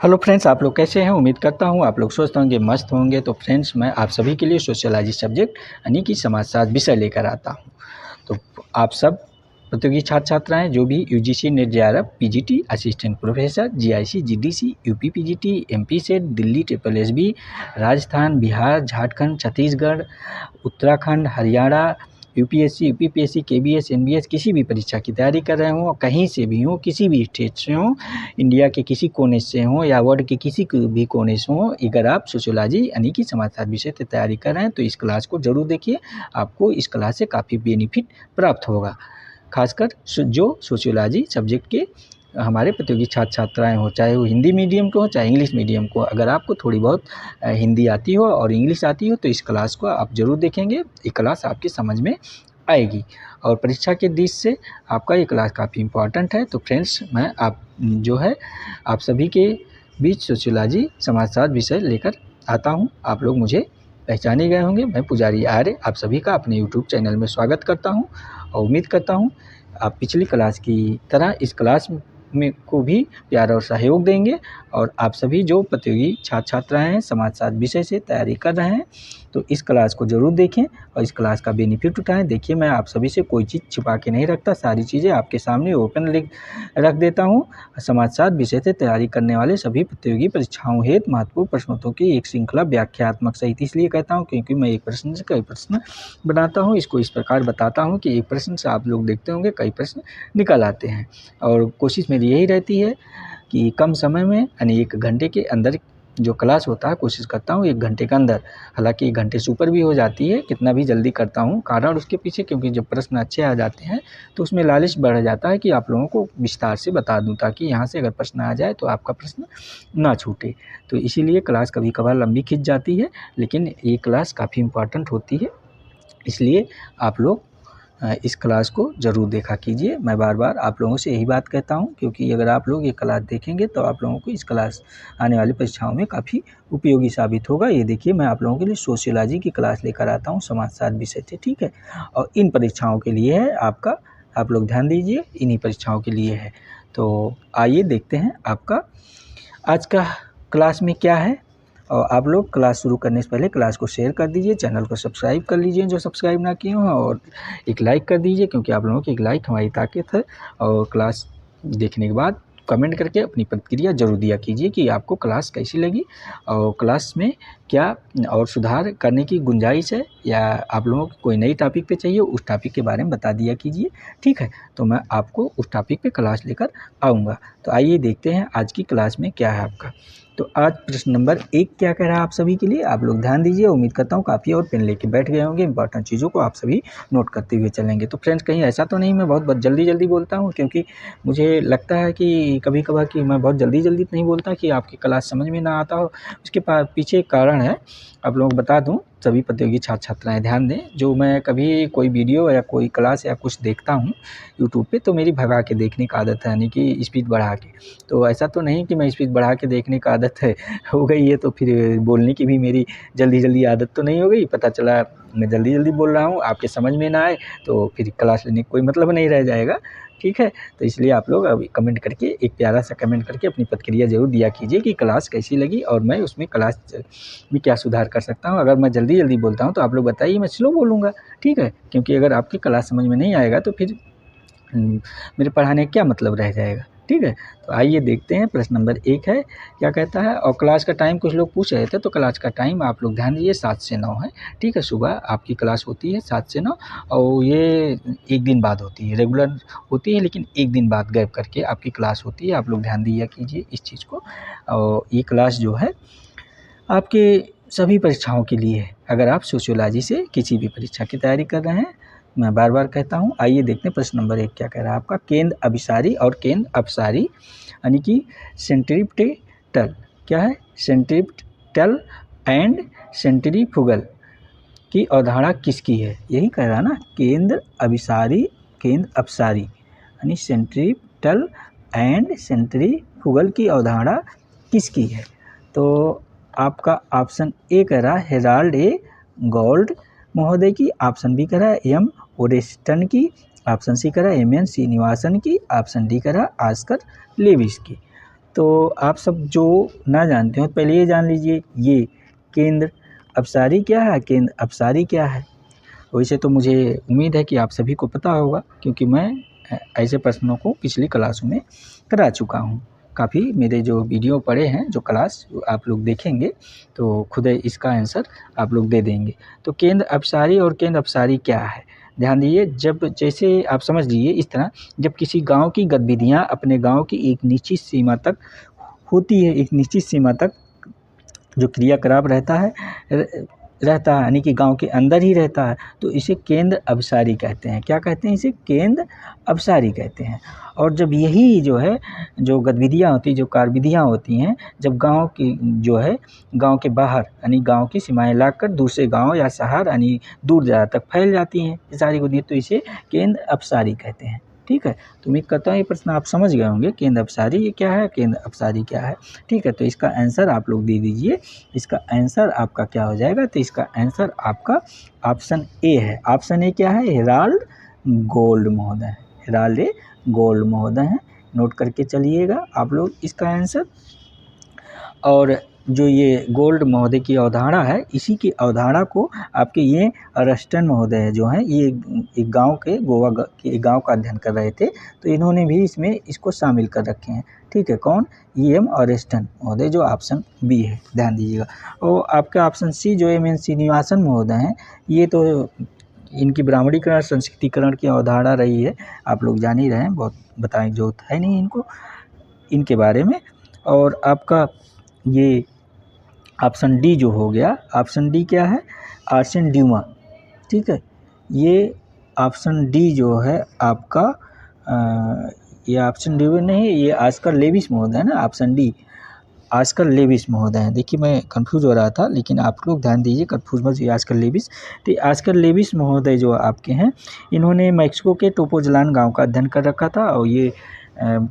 Hello friends, आप लोग कैसे हैं। उम्मीद करता हूं आप लोग स्वस्थ होंगे, मस्त होंगे। तो फ्रेंड्स, मैं आप सभी के लिए सोशियोलॉजी सब्जेक्ट यानी कि समाजशास्त्र विषय लेकर आता हूं। तो आप सब प्रतियोगी छात्र छात्राएं जो भी UGC net JRF PGT assistant professor GIC GDC UP PGT MP set Delhi triple SB Rajasthan Bihar Jharkhand Chhattisgarh Uttarakhand Haryana UPSC UPPSC KBS NBS किसी भी परीक्षा की तैयारी कर रहे हों, कहीं से भी हों, किसी भी स्टेट से हों, इंडिया के किसी कोने से हों या वर्ल्ड के किसी भी कोने से हों, अगर आप सोशियोलॉजी यानी कि समाजशास्त्र विषय से तैयारी कर रहे हैं तो इस क्लास को ज़रूर देखिए। आपको इस क्लास से काफ़ी बेनिफिट प्राप्त होगा। खासकर जो सोशियोलॉजी सब्जेक्ट के हमारे प्रतियोगी छात्र छात्राएँ हों, चाहे वो हिंदी मीडियम के हों चाहे इंग्लिश मीडियम को, अगर आपको थोड़ी बहुत हिंदी आती हो और इंग्लिश आती हो तो इस क्लास को आप ज़रूर देखेंगे। ये क्लास आपकी समझ में आएगी और परीक्षा के दृष्टि से आपका ये क्लास काफ़ी इम्पॉर्टेंट है। तो फ्रेंड्स, मैं आप सभी के बीच सोशियोलॉजी समाजशास्त्र विषय लेकर आता हूँ। आप लोग मुझे पहचाने गए होंगे। मैं पुजारी आर्य आप सभी का अपने यूट्यूब चैनल में स्वागत करता हूँ और उम्मीद करता हूँ आप पिछली क्लास की तरह इस क्लास में को भी प्यार और सहयोग देंगे। और आप सभी जो प्रतियोगी छात्र छात्राएँ हैं समाजशास्त्र विषय से तैयारी कर रहे हैं तो इस क्लास को ज़रूर देखें और इस क्लास का बेनिफिट उठाएं। देखिए, मैं आप सभी से कोई चीज़ छिपा के नहीं रखता, सारी चीज़ें आपके सामने ओपन रख देता हूं। समाजशास्त्र विषय से तैयारी करने वाले सभी प्रतियोगी परीक्षाओं हेतु महत्वपूर्ण प्रश्नों की एक श्रृंखला व्याख्यात्मक सहित इसलिए कहता हूं क्योंकि मैं एक प्रश्न से कई प्रश्न बनाता हूं। इसको इस प्रकार बताता हूं कि एक प्रश्न से आप लोग देखते होंगे कई प्रश्न निकल आते हैं और कोशिश मेरी यही रहती है कि कम समय में यानी 1 घंटे के अंदर जो क्लास होता है कोशिश करता हूँ 1 घंटे के अंदर, हालांकि 1 घंटे से ऊपर भी हो जाती है, कितना भी जल्दी करता हूँ। कारण उसके पीछे क्योंकि जब प्रश्न अच्छे आ जाते हैं तो उसमें लालच बढ़ जाता है कि आप लोगों को विस्तार से बता दूँ ताकि यहाँ से अगर प्रश्न आ जाए तो आपका प्रश्न ना छूटे। तो इसीलिए क्लास कभी कभार लंबी खिंच जाती है, लेकिन ये क्लास काफ़ी इम्पॉर्टेंट होती है, इसलिए आप लोग इस क्लास को ज़रूर देखा कीजिए। मैं बार-बार आप लोगों से यही बात कहता हूँ क्योंकि अगर आप लोग ये क्लास देखेंगे तो आप लोगों को इस क्लास आने वाली परीक्षाओं में काफ़ी उपयोगी साबित होगा। ये देखिए, मैं आप लोगों के लिए सोशियोलॉजी की क्लास लेकर आता हूँ समाजशास्त्र विषय से, ठीक है? और इन परीक्षाओं के लिए है आपका, आप लोग ध्यान दीजिए, इन्हीं परीक्षाओं के लिए है। तो आइए देखते हैं आपका आज का क्लास में क्या है। और आप लोग क्लास शुरू करने से पहले क्लास को शेयर कर दीजिए, चैनल को सब्सक्राइब कर लीजिए जो सब्सक्राइब ना किए हों, और एक लाइक कर दीजिए क्योंकि आप लोगों की एक लाइक हमारी ताकत है। और क्लास देखने के बाद कमेंट करके अपनी प्रतिक्रिया ज़रूर दिया कीजिए कि आपको क्लास कैसी लगी और क्लास में क्या और सुधार करने की गुंजाइश है, या आप लोगों को कोई नई टॉपिक पे चाहिए उस टॉपिक के बारे में बता दिया कीजिए, ठीक है? तो मैं आपको उस टॉपिक पे क्लास लेकर आऊँगा। तो आइए देखते हैं आज की क्लास में क्या है आपका। तो आज प्रश्न नंबर 1 क्या कह रहा है आप सभी के लिए, आप लोग ध्यान दीजिए। उम्मीद करता हूँ काफ़ी और पेन लेके बैठ गए होंगे, इंपॉर्टेंट चीज़ों को आप सभी नोट करते हुए चलेंगे। तो फ्रेंड्स, कहीं ऐसा तो नहीं मैं बहुत जल्दी बोलता हूँ, क्योंकि मुझे लगता है कि कभी कभार कि मैं बहुत जल्दी नहीं बोलता कि आपकी क्लास समझ में ना आता हो। उसके पीछे एक कारण है, आप लोगों को बता दूँ। सभी प्रतियोगी छात्र छात्राएँ ध्यान दें, जो मैं कभी कोई वीडियो या कोई क्लास या कुछ देखता हूँ यूट्यूब पे तो मेरी भगा के देखने की आदत है, यानी कि स्पीड बढ़ा के। तो ऐसा तो नहीं कि मैं स्पीड बढ़ा के देखने की आदत है हो गई है तो फिर बोलने की भी मेरी जल्दी आदत तो नहीं हो गई। पता चला मैं जल्दी बोल रहा हूँ, आपके समझ में ना आए तो फिर क्लास लेने का कोई मतलब नहीं रह जाएगा, ठीक है? तो इसलिए आप लोग अभी कमेंट करके, एक प्यारा सा कमेंट करके अपनी प्रतिक्रिया ज़रूर दिया कीजिए कि क्लास कैसी लगी और मैं उसमें क्लास में क्या सुधार कर सकता हूँ। अगर मैं जल्दी बोलता हूँ तो आप लोग बताइए, मैं स्लो बोलूँगा, ठीक है? क्योंकि अगर आपकी क्लास समझ में नहीं आएगा तो फिर मेरे पढ़ाने का क्या मतलब रह जाएगा, ठीक है? तो आइए देखते हैं प्रश्न नंबर 1 है, क्या कहता है। और क्लास का टाइम कुछ लोग पूछ रहे थे, तो क्लास का टाइम आप लोग ध्यान दीजिए 7 से 9 है, ठीक है? सुबह आपकी क्लास होती है 7 से 9 और ये 1 दिन बाद होती है, रेगुलर होती है लेकिन 1 दिन बाद गैप करके आपकी क्लास होती है। आप लोग ध्यान दिया कीजिए इस चीज़ को। और ये क्लास जो है आपके सभी परीक्षाओं के लिए है, अगर आप सोशियोलॉजी से किसी भी परीक्षा की तैयारी कर रहे हैं। मैं बार-बार कहता हूँ। आइए देखते हैं प्रश्न नंबर 1 क्या कह रहा है आपका। केंद्र अभिसारी और केंद्र अपसारी यानी कि सेंट्रीपिटल क्या है, सेंट्रीपिटल एंड सेंट्रीफ्यूगल की अवधारणा किसकी है? यही कह रहा है ना, केंद्र अभिसारी केंद्र अपसारी यानी सेंट्रीपिटल एंड सेंट्रीफ्यूगल की अवधारणा किसकी है? तो आपका ऑप्शन ए कह रहा है हेराल्ड ए गोल्ड महोदय की, ऑप्शन बी कह रहा है एम ओरेस्टन की, ऑप्शन सी कह रहा है एम एन श्रीनिवासन की, ऑप्शन डी कह रहा है ऑस्कर लेविस की। तो आप सब जो ना जानते हो पहले ये जान लीजिए, ये केंद्र अपसारी क्या है, केंद्र अपसारी क्या है। वैसे तो मुझे उम्मीद है कि आप सभी को पता होगा, क्योंकि मैं ऐसे प्रश्नों को पिछली क्लासों में करा चुका हूँ। काफ़ी मेरे जो वीडियो पड़े हैं, जो क्लास आप लोग देखेंगे तो खुद इसका आंसर आप लोग दे देंगे। तो केंद्र अपसारी और केंद्र अपसारी क्या है, ध्यान दीजिए। जब जैसे आप समझ लीजिए इस तरह, जब किसी गांव की गतिविधियां अपने गांव की एक निश्चित सीमा तक होती है, एक निश्चित सीमा तक जो क्रियाकलाप रहता है यानी कि गांव के अंदर ही रहता है, तो इसे केंद्र अपसारी कहते हैं। क्या कहते हैं? इसे केंद्र अपसारी कहते हैं। और जब यही जो है, जो गतिविधियाँ होती हैं, जो कार्यविधियाँ होती हैं, जब गांव की जो है, गांव के बाहर यानी गांव की सीमाएं लाकर दूसरे गांव या शहर यानी दूर दराज तक फैल जाती हैं ये सारी गतिविधियाँ, तो इसे केंद्र अपसारी कहते हैं। ठीक है, तो उम्मीद करता हूँ ये प्रश्न आप समझ गए होंगे, केंद्र अपसारी क्या है, केंद्र अपसारी क्या है। ठीक है, तो इसका आंसर आप लोग दे दीजिए। इसका आंसर आपका क्या हो जाएगा? तो इसका आंसर आपका ऑप्शन ए है। ऑप्शन ए क्या है? हेराल्ड गोल्ड महोदय, हेराल्ड गोल्ड महोदय हैं। नोट करके चलिएगा आप लोग इसका आंसर। और जो ये गोल्ड महोदय की अवधारणा है, इसी की अवधारणा को आपके ये रस्टन महोदय जो हैं, ये एक गांव के गोवा के एक गांव का अध्ययन कर रहे थे, तो इन्होंने भी इसमें इसको शामिल कर रखे हैं। ठीक है, कौन? EM और रस्टन महोदय, जो ऑप्शन बी है, ध्यान दीजिएगा। और आपका ऑप्शन सी जो MN श्रीनिवासन महोदय हैं, ये तो इनकी ब्राह्मणीकरण संस्कृतिकरण की अवधारणा रही है, आप लोग जान ही रहे हैं, बहुत बताने की जरूरत है नहीं इनको, इनके बारे में। और आपका ये ऑप्शन डी जो हो गया, ऑप्शन डी क्या है? Arsene Dumont. ठीक है, ये ऑप्शन डी जो है आपका ये ऑप्शन डी नहीं, ये ऑस्कर लेविस महोदय है ना, ऑप्शन डी ऑस्कर लेविस महोदय हैं। देखिए मैं कंफ्यूज हो रहा था, लेकिन आप लोग ध्यान दीजिए, कंफ्यूज मत होइए। ऑस्कर लेविस, तो ऑस्कर लेविस महोदय जो आपके हैं, इन्होंने मैक्सिको के टोपोजलान गांव का अध्ययन कर रखा था। और ये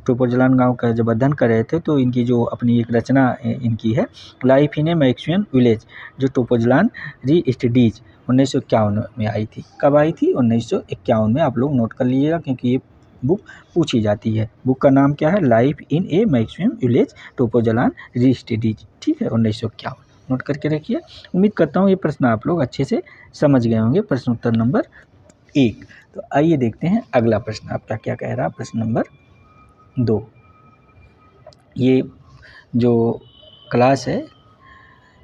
टोपोजलान गांव का जब अध्ययन कर रहे थे, तो इनकी जो अपनी एक रचना इनकी है, life in a Mexican village, जो टोपोजलान री स्टडीज 1951 में आई थी। कब आई थी? 1951 में। आप लोग नोट कर लीजिएगा, क्योंकि ये बुक पूछी जाती है। बुक का नाम क्या है? Life in a Mexican village Tepoztlan restudies. ठीक है, 1951। नोट करके रखिए। उम्मीद करता हूँ ये प्रश्न आप लोग अच्छे से समझ गए होंगे। प्रश्न उत्तर नंबर 1। तो आइए देखते हैं अगला प्रश्न आपका क्या कह रहा है। प्रश्न नंबर 2। ये जो क्लास है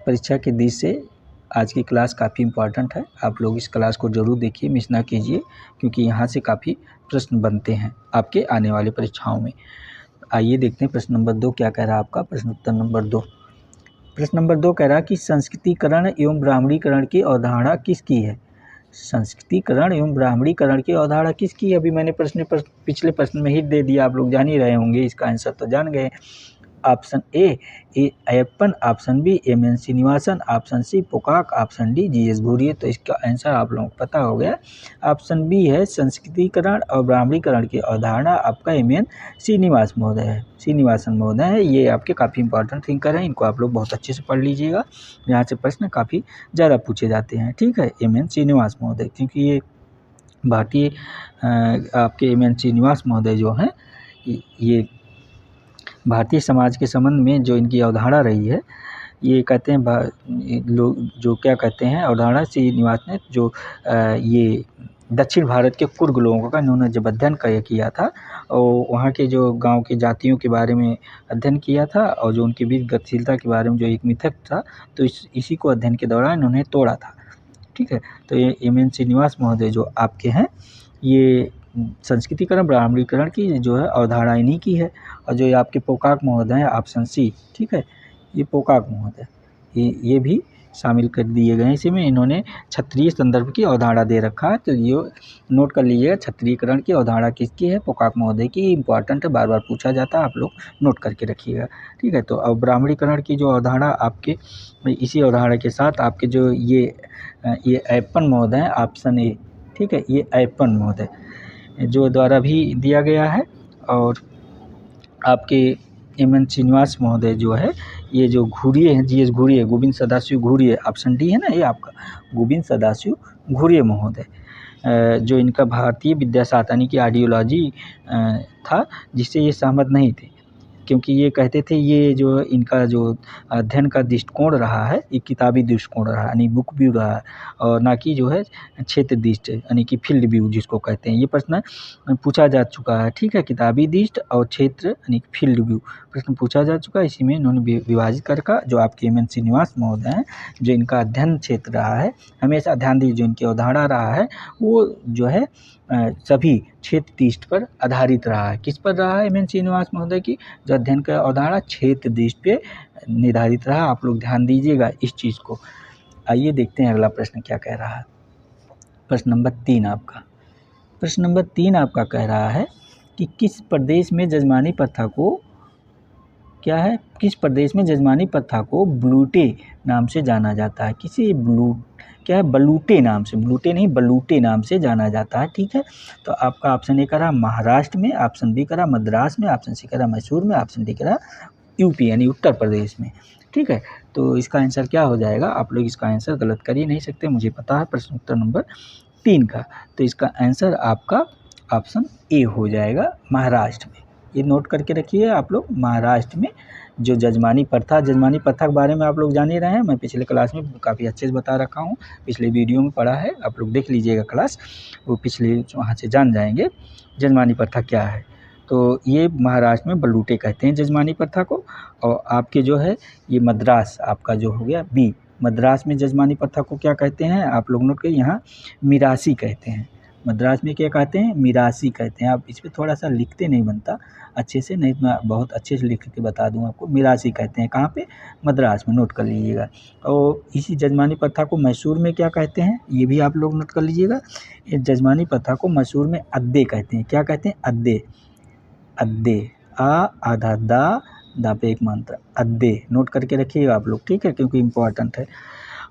परीक्षा के दृष्टि से, आज की क्लास काफ़ी इम्पॉर्टेंट है। आप लोग इस क्लास को ज़रूर देखिए, मिस ना कीजिए, क्योंकि यहाँ से काफ़ी प्रश्न बनते हैं आपके आने वाली परीक्षाओं में। आइए देखते हैं प्रश्न नंबर 2 क्या कह रहा है आपका। प्रश्न उत्तर नंबर 2। प्रश्न नंबर 2 कह रहा है कि संस्कृतिकरण एवं ब्राह्मणीकरण की अवधारणा किसकी है? संस्कृतिकरण एवं ब्राह्मणीकरण की अवधारणा किसकी है? अभी मैंने पिछले प्रश्न में ही दे दिया, आप लोग जान ही रहे होंगे, इसका आंसर तो जान गए। Option A Ayyappan, option B MN Srinivasan, option C Pocock, option D GS Ghurye. तो इसका आंसर आप लोगों को पता हो गया, ऑप्शन बी है। संस्कृतिकरण और ब्राह्मणीकरण की अवधारणा आपका MN श्रीनिवासन महोदय है। ये आपके काफ़ी इंपॉर्टेंट थिंकर हैं, इनको आप लोग बहुत अच्छे से पढ़ लीजिएगा, यहाँ से प्रश्न काफ़ी ज़्यादा पूछे जाते हैं। ठीक है, MN श्रीनिवासन महोदय, क्योंकि ये भारतीय आपके MN श्रीनिवासन महोदय जो हैं, ये भारतीय समाज के संबंध में जो इनकी अवधारणा रही है, ये कहते हैं लोग जो क्या कहते हैं, अवधारणा श्रीनिवास ने जो ये दक्षिण भारत के कुर्ग लोगों का इन्होंने जब अध्ययन किया था, और वहाँ के जो गांव के जातियों के बारे में अध्ययन किया था, और जो उनकी बीच गतिशीलता के बारे में जो एक मिथक था, तो इसी को अध्ययन के दौरान इन्होंने तोड़ा था। ठीक है, तो ये MN श्रीनिवास महोदय जो आपके हैं, ये संस्कृतिकरण ब्राह्मणीकरण की जो है अवधारणा इन्हीं की है। और जो ये आपके पोकाक महोदय हैं, ऑप्शन सी, ठीक है, ये पोकाक महोदय, ये भी शामिल कर दिए गए हैं इसमें। इन्होंने क्षत्रिय संदर्भ की अवधारणा दे रखा है, तो ये नोट कर लीजिएगा, क्षत्रियकरण की अवधारणा किसकी है? पोकाक महोदय की। इंपॉर्टेंट है, बार बार पूछा जाता है, आप लोग नोट करके रखिएगा। ठीक है, तो अब ब्राह्मणीकरण की जो अवधारणा आपके, इसी अवधारणा के साथ आपके जो ये अयप्पन महोदय हैं, ऑप्शन ए, ठीक है, ये अयप्पन महोदय जो द्वारा भी दिया गया है। और आपके MN श्रीनिवास महोदय जो है, ये जो घुरिये हैं, GS Ghurye, Govind Sadashiv Ghurye, option D है ना ये आपका, गोविंद सदाशिव घुरिये महोदय, जो इनका भारतीय विद्याशास्त्र यानी कि आइडियोलॉजी था, जिससे ये सहमत नहीं थे। क्योंकि ये कहते थे ये जो इनका जो अध्ययन का दृष्टिकोण रहा है ये किताबी दृष्टिकोण रहा यानी बुक व्यू रहा है, और ना कि जो है क्षेत्र दृष्टि यानी कि फील्ड व्यू जिसको कहते हैं। ये प्रश्न पूछा जा चुका है, ठीक है। किताबी दृष्टि और क्षेत्र यानी फील्ड व्यू प्रश्न पूछा जा चुका है। इसी में इन्होंने विभाजित कर का जो आपके एम एन श्रीनिवास महोदय हैं, जो इनका अध्ययन क्षेत्र रहा है, हमेशा ध्यान दीजिए जो इनकी अवधारणा रहा है वो जो है सभी क्षेत्र दृष्टि पर आधारित रहा है। किस पर रहा है एम एन श्रीनिवास महोदय की जो अध्ययन का अवधारणा क्षेत्र दृष्टि पे निर्धारित रहा। आप लोग ध्यान दीजिएगा इस चीज़ को। आइए देखते हैं अगला प्रश्न क्या कह रहा है। प्रश्न नंबर 3 आपका। प्रश्न नंबर 3 आपका कह रहा है कि किस प्रदेश में जजमानी प्रथा को क्या है, किस प्रदेश में जजमानी प्रथा को बलूटे नाम से जाना जाता है। किसी क्या है बलूटे नाम से, बलूटे नहीं बलूटे नाम से जाना जाता है, ठीक है। तो आपका ऑप्शन ए करा महाराष्ट्र में, ऑप्शन बी करा मद्रास में, ऑप्शन सी करा मैसूर में, ऑप्शन डी करा यूपी यानी उत्तर प्रदेश में, ठीक है। तो इसका आंसर क्या हो जाएगा, आप लोग इसका आंसर गलत कर ही नहीं सकते, मुझे पता है प्रश्न उत्तर नंबर 3 का। तो इसका आंसर आपका ऑप्शन ए हो जाएगा महाराष्ट्र में। ये नोट करके रखिए आप लोग, महाराष्ट्र में जो जजमानी प्रथा के बारे में आप लोग जान ही रहे हैं। मैं पिछले क्लास में काफ़ी अच्छे से बता रखा हूँ, पिछले वीडियो में पढ़ा है, आप लोग देख लीजिएगा क्लास, वो पिछले वहाँ से जान जाएंगे जजमानी प्रथा क्या है। तो ये महाराष्ट्र में बलूटे कहते हैं जजमानी प्रथा को। और आपके जो है ये मद्रास आपका जो हो गया बी, मद्रास में जजमानी प्रथा को क्या कहते हैं आप लोग नोट करिए, यहाँ मिरासी कहते हैं। मद्रास में क्या कहते हैं, मिरासी कहते हैं। आप इस पर थोड़ा सा लिखते नहीं बनता अच्छे से, नहीं तो मैं बहुत अच्छे से लिख के बता दूं आपको। मिरासी कहते हैं कहाँ पे, मद्रास में, नोट कर लीजिएगा। और इसी जजमानी प्रथा को मैसूर में क्या कहते हैं, ये भी आप लोग नोट कर लीजिएगा। इस जजमानी प्रथा को मैसूर में अद्दे कहते हैं। क्या कहते हैं, अद्दे, अद्दे, आधा दा पे एक मंत्र, अद्दे, नोट करके रखिएगा आप लोग, ठीक है, क्योंकि इम्पोर्टेंट है।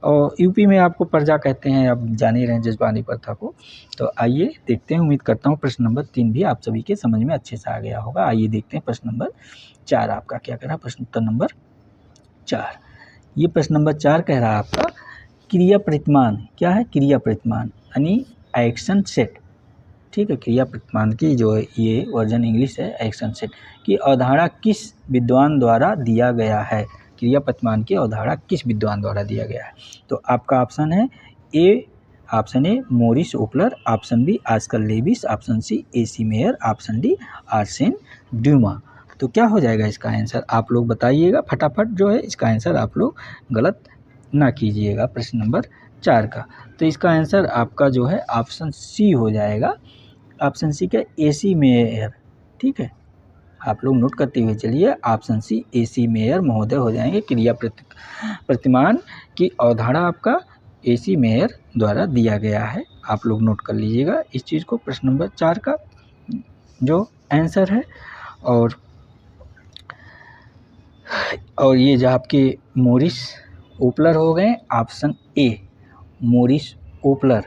और यूपी में आपको प्रजा कहते हैं, आप जान ही रहे हैं जजमानी प्रथा को। तो आइए देखते हैं, उम्मीद करता हूँ प्रश्न नंबर 3 भी आप सभी के समझ में अच्छे से आ गया होगा। आइए देखते हैं प्रश्न नंबर 4 आपका क्या कह रहा है, प्रश्न उत्तर नंबर 4। ये प्रश्न नंबर 4 कह रहा है आपका क्रिया प्रतिमान क्या है, क्रिया प्रतिमान यानी एक्शन सेट, ठीक है। क्रिया प्रतिमान की जो ये वर्जन इंग्लिश है, एक्शन सेट की अवधारणा किस विद्वान द्वारा दिया गया है, क्रिया प्रतिमान की अवधारणा किस विद्वान द्वारा दिया गया है। तो आपका ऑप्शन है A, option A Morris Opler, option B Oscar Lewis, option C AC Mayer, option D Arsene Dumont. तो क्या हो जाएगा इसका आंसर, आप लोग बताइएगा फटाफट, जो है इसका आंसर आप लोग गलत ना कीजिएगा प्रश्न नंबर 4 का। तो इसका आंसर आपका जो है ऑप्शन सी हो जाएगा, ऑप्शन सी का AC मेयर, ठीक है। आप लोग नोट करते हुए चलिए, ऑप्शन सी AC मेयर महोदय हो जाएंगे। क्रिया प्रतिमान की अवधारणा आपका AC मेयर द्वारा दिया गया है, आप लोग नोट कर लीजिएगा इस चीज़ को, प्रश्न नंबर 4 का जो आंसर है। और ये जो आपके मोरिस ओपलर हो गए, ऑप्शन ए मोरिस ओपलर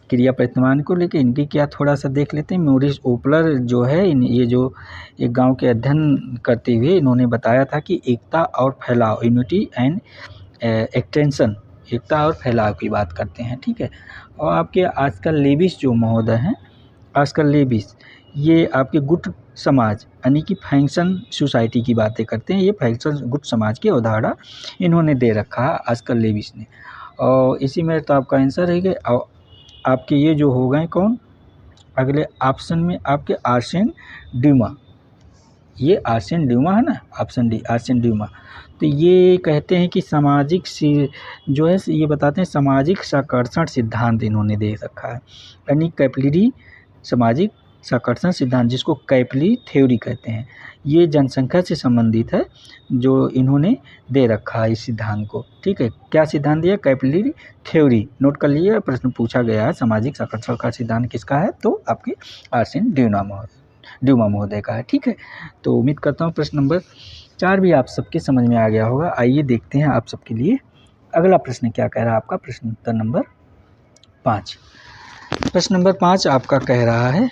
क्रिया प्रतिमान को लेकर इनकी क्या थोड़ा सा देख लेते हैं। मोरिस ओपलर जो है ये जो एक गांव के अध्ययन करते हुए इन्होंने बताया था कि एकता और फैलाव, यूनिटी एंड एक्सटेंशन, एकता और फैलाव की बात करते हैं, ठीक है। और आपके आजकल लेविस जो महोदय हैं, आजकल लेविस ये आपके गुट समाज यानी कि फंक्शन सोसाइटी की बातें करते हैं। ये फंक्शन गुट समाज की अवधारणा इन्होंने दे रखा है आजकल लेविस ने। और इसी में तो आपका आंसर है कि आपके ये जो हो गए कौन, अगले ऑप्शन में आपके आर्सेन ड्यूमा, ये आर्सेन ड्यूमा है ना, ऑप्शन डी आर्सेन ड्यूमा। तो ये कहते हैं कि सामाजिक जो है ये बताते हैं सामाजिक साकर्षण सिद्धांत इन्होंने दे रखा है, यानी कैपिलरी सामाजिक साकर्षण सिद्धांत, जिसको कैपिलरी थ्योरी कहते हैं। ये जनसंख्या से संबंधित है जो इन्होंने दे रखा है इस सिद्धांत को, ठीक है। क्या सिद्धांत दिया, कैपिलरी थ्योरी, नोट कर लीजिए, प्रश्न पूछा गया है सामाजिक साकर्षण का सिद्धांत किसका है, तो आपके आर्सेन ड्यूमा महोदय का है, ठीक है। तो उम्मीद करता हूँ प्रश्न नंबर 4 भी आप सबके समझ में आ गया होगा। आइए देखते हैं आप सबके लिए अगला प्रश्न क्या कह रहा है, आपका प्रश्न उत्तर नंबर 5। प्रश्न नंबर 5 आपका कह रहा है,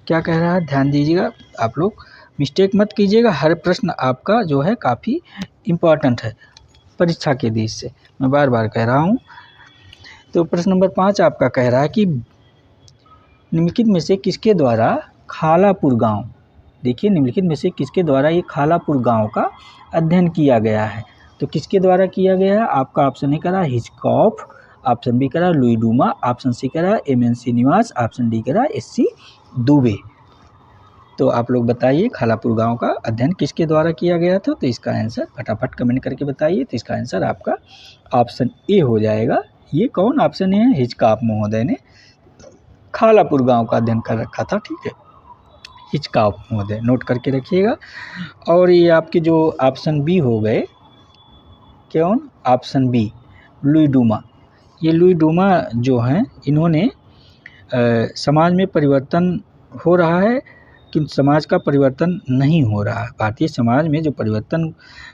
क्या कह रहा है, ध्यान दीजिएगा आप लोग, मिस्टेक मत कीजिएगा, हर प्रश्न आपका जो है काफ़ी इम्पॉर्टेंट है परीक्षा के दृष्टि से, मैं बार बार कह रहा हूँ। तो प्रश्न नंबर 5 आपका कह रहा है कि निम्नलिखित में से किसके द्वारा खालापुर गांव देखिए निम्नलिखित में से किसके द्वारा ये खालापुर गांव का अध्ययन किया गया है। तो किसके द्वारा किया गया है? आपका ऑप्शन ए करा हिचकॉफ, ऑप्शन बी करा लुई डूमा, ऑप्शन सी करा एम.एन. श्रीनिवास, ऑप्शन डी करा एस.सी. दुबे। तो आप लोग बताइए खालापुर गांव का अध्ययन किसके द्वारा किया गया था? तो इसका आंसर फटाफट कमेंट करके बताइए। तो इसका आंसर आपका ऑप्शन ए हो जाएगा। ये कौन ऑप्शन है? हिचकॉफ महोदय ने खालापुर गांव का अध्ययन कर रखा था। ठीक है, हिचकॉफ महोदय, नोट करके रखिएगा। और ये आपके जो ऑप्शन बी हो गए, कौन? Option B Louis Duma. ये लुई डूमा जो हैं इन्होंने समाज में परिवर्तन हो रहा है कि समाज का परिवर्तन नहीं हो रहा है। भारतीय समाज में जो परिवर्तन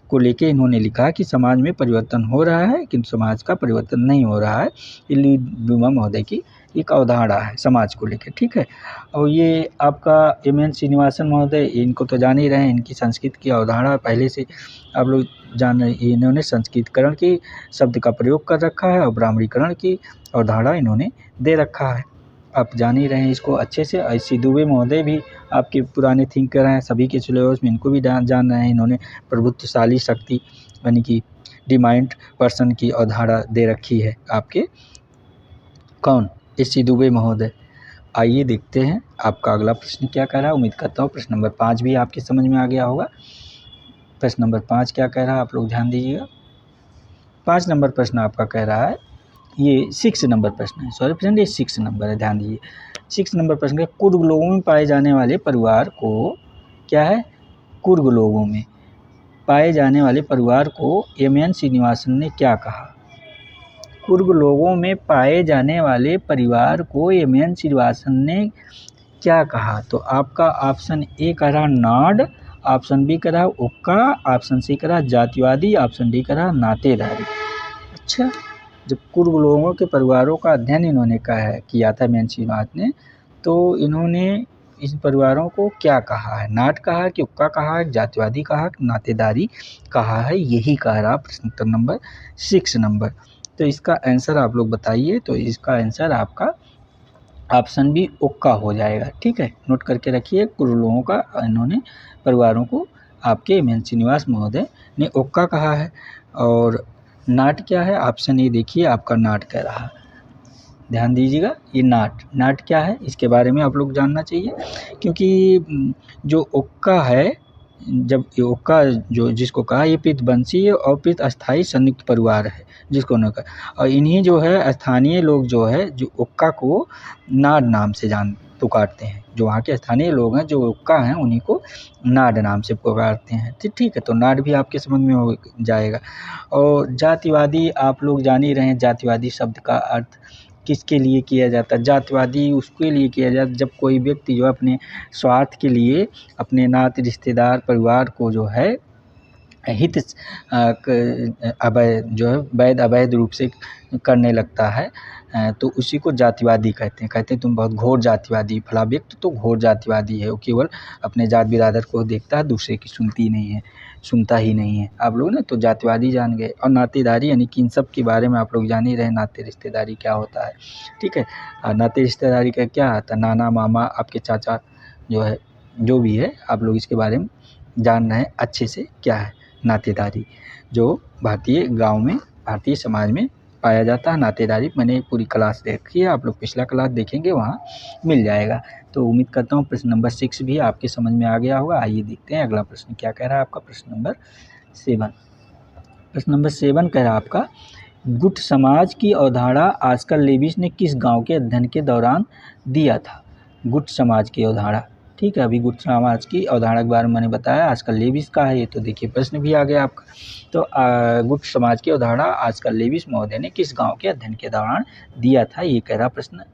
को लेके इन्होंने लिखा कि समाज में परिवर्तन हो रहा है किंतु समाज का परिवर्तन नहीं हो रहा है। ये लुई डूमा महोदय की एक अवधारणा है समाज को लेकर। ठीक है, और ये आपका एम.एन. श्रीनिवासन महोदय, इनको तो जान ही रहे हैं, इनकी संस्कृत की अवधारणा पहले से आप लोग जान रहे। इन्होंने संस्कृतकरण की शब्द का प्रयोग कर रखा है और ब्राह्मणीकरण की अवधारणा इन्होंने दे रखा है। आप जान ही रहे हैं इसको अच्छे से। एस.सी. दुबे महोदय भी आपके पुराने थिंकर हैं, सभी के सिलेबस में इनको भी जान रहे हैं। इन्होंने प्रभुत्वशाली शक्ति यानी कि डिमांड पर्सन की अवधारणा दे रखी है आपके, कौन? एस.सी. दुबे महोदय। आइए देखते हैं आपका अगला प्रश्न क्या कह रहा है। उम्मीद करता हूँ प्रश्न नंबर 5 भी आपके समझ में आ गया होगा। प्रश्न नंबर 5 क्या कह रहा है आप लोग ध्यान दीजिएगा। 5 नंबर प्रश्न आपका कह रहा है, ये 6 नंबर प्रश्न है, सॉरी फ्रेंड, ये 6 नंबर है, ध्यान दीजिए। 6 नंबर प्रश्न है, कुर्ग लोगों में पाए जाने वाले परिवार को क्या है? कुर्ग लोगों में पाए जाने वाले परिवार को एम.एन. श्रीनिवासन ने क्या कहा? कुर्ग लोगों में पाए जाने वाले परिवार को एम.एन. श्रीनिवासन ने क्या कहा? तो आपका ऑप्शन ए कह रहा नाड, ऑप्शन बी कह रहा उक्का, ऑप्शन सी कह रहा जातिवादी, ऑप्शन डी कह रहा नातेदारी। अच्छा, जब कुर्ग लोगों के परिवारों का अध्ययन इन्होंने किया था एम.एन. श्रीनिवासन ने, तो इन्होंने इन परिवारों को क्या कहा है? नाट कहा है कि उक्का कहा है, जातिवादी कहा है, नातेदारी कहा है? यही कह रहा प्रश्न उत्तर नंबर 6 नंबर। तो इसका आंसर आप लोग बताइए। तो इसका आंसर आपका ऑप्शन बी उक्का हो जाएगा। ठीक है, नोट करके रखिए। कुर्ग लोगों का इन्होंने परिवारों को आपके एम.एन. श्रीनिवास महोदय ने उक्का कहा है। और नाट क्या है? ऑप्शन ए देखिए आपका नाट कह रहा है, ध्यान दीजिएगा। ये नाट क्या है इसके बारे में आप लोग जानना चाहिए, क्योंकि जो उक्का है, जब ये उक्का जो जिसको कहा, ये पितवंशीय और पित अस्थाई संयुक्त परिवार है जिसको उन्होंने कहा। और इन्हीं जो है स्थानीय लोग जो है जो उक्का को नाड नाम से पुकारते हैं। जो वहाँ के स्थानीय लोग हैं जो उक्का हैं उन्हीं को नाड नाम से पुकारते हैं। ठीक है, तो नाड भी आपके समझ में हो जाएगा। और जातिवादी आप लोग जान ही रहे हैं, जातिवादी शब्द का अर्थ किसके लिए किया जाता है? जातिवादी उसके लिए किया जाता है जब कोई व्यक्ति जो अपने स्वार्थ के लिए अपने नाते रिश्तेदार परिवार को जो है हित अवैध जो है वैध अवैध रूप से करने लगता है, तो उसी को जातिवादी कहते हैं। कहते हैं तुम बहुत घोर जातिवादी, फला व्यक्ति तो घोर जातिवादी है, वो केवल अपने जात बिरादर को देखता है, दूसरे की सुनता ही नहीं है। आप लोग ना तो जातिवादी जान गए। और नातेदारी यानी कि इन सब के बारे में आप लोग जान ही रहे, नाते रिश्तेदारी क्या होता है। ठीक है, नाते रिश्तेदारी का क्या आता है? नाना मामा, आपके चाचा जो है, जो भी है आप लोग इसके बारे में जान रहे हैं अच्छे से क्या है नातेदारी, जो भारतीय गांव में भारतीय समाज में पाया जाता है। नातेदारी मैंने पूरी क्लास देखी है, आप लोग पिछला क्लास देखेंगे वहाँ मिल जाएगा। तो उम्मीद करता हूँ प्रश्न नंबर 6 भी आपके समझ में आ गया होगा। आइए देखते हैं अगला प्रश्न क्या कह रहा है आपका। प्रश्न नंबर 7। प्रश्न नंबर 7 कह रहा है आपका, गुट समाज की अवधारणा आस्कर लेविस ने किस गाँव के अध्ययन के दौरान दिया था? गुट समाज की अवधारणा, ठीक है, अभी गुट समाज की अवधारणा के बारे में मैंने बताया, आजकल लेविस का है ये। तो देखिए प्रश्न भी आ गया आपका। तो गुट समाज की अवधारणा आजकल लेविस महोदय ने किस गांव के अध्ययन के दौरान दिया था? ये कह रहा प्रश्न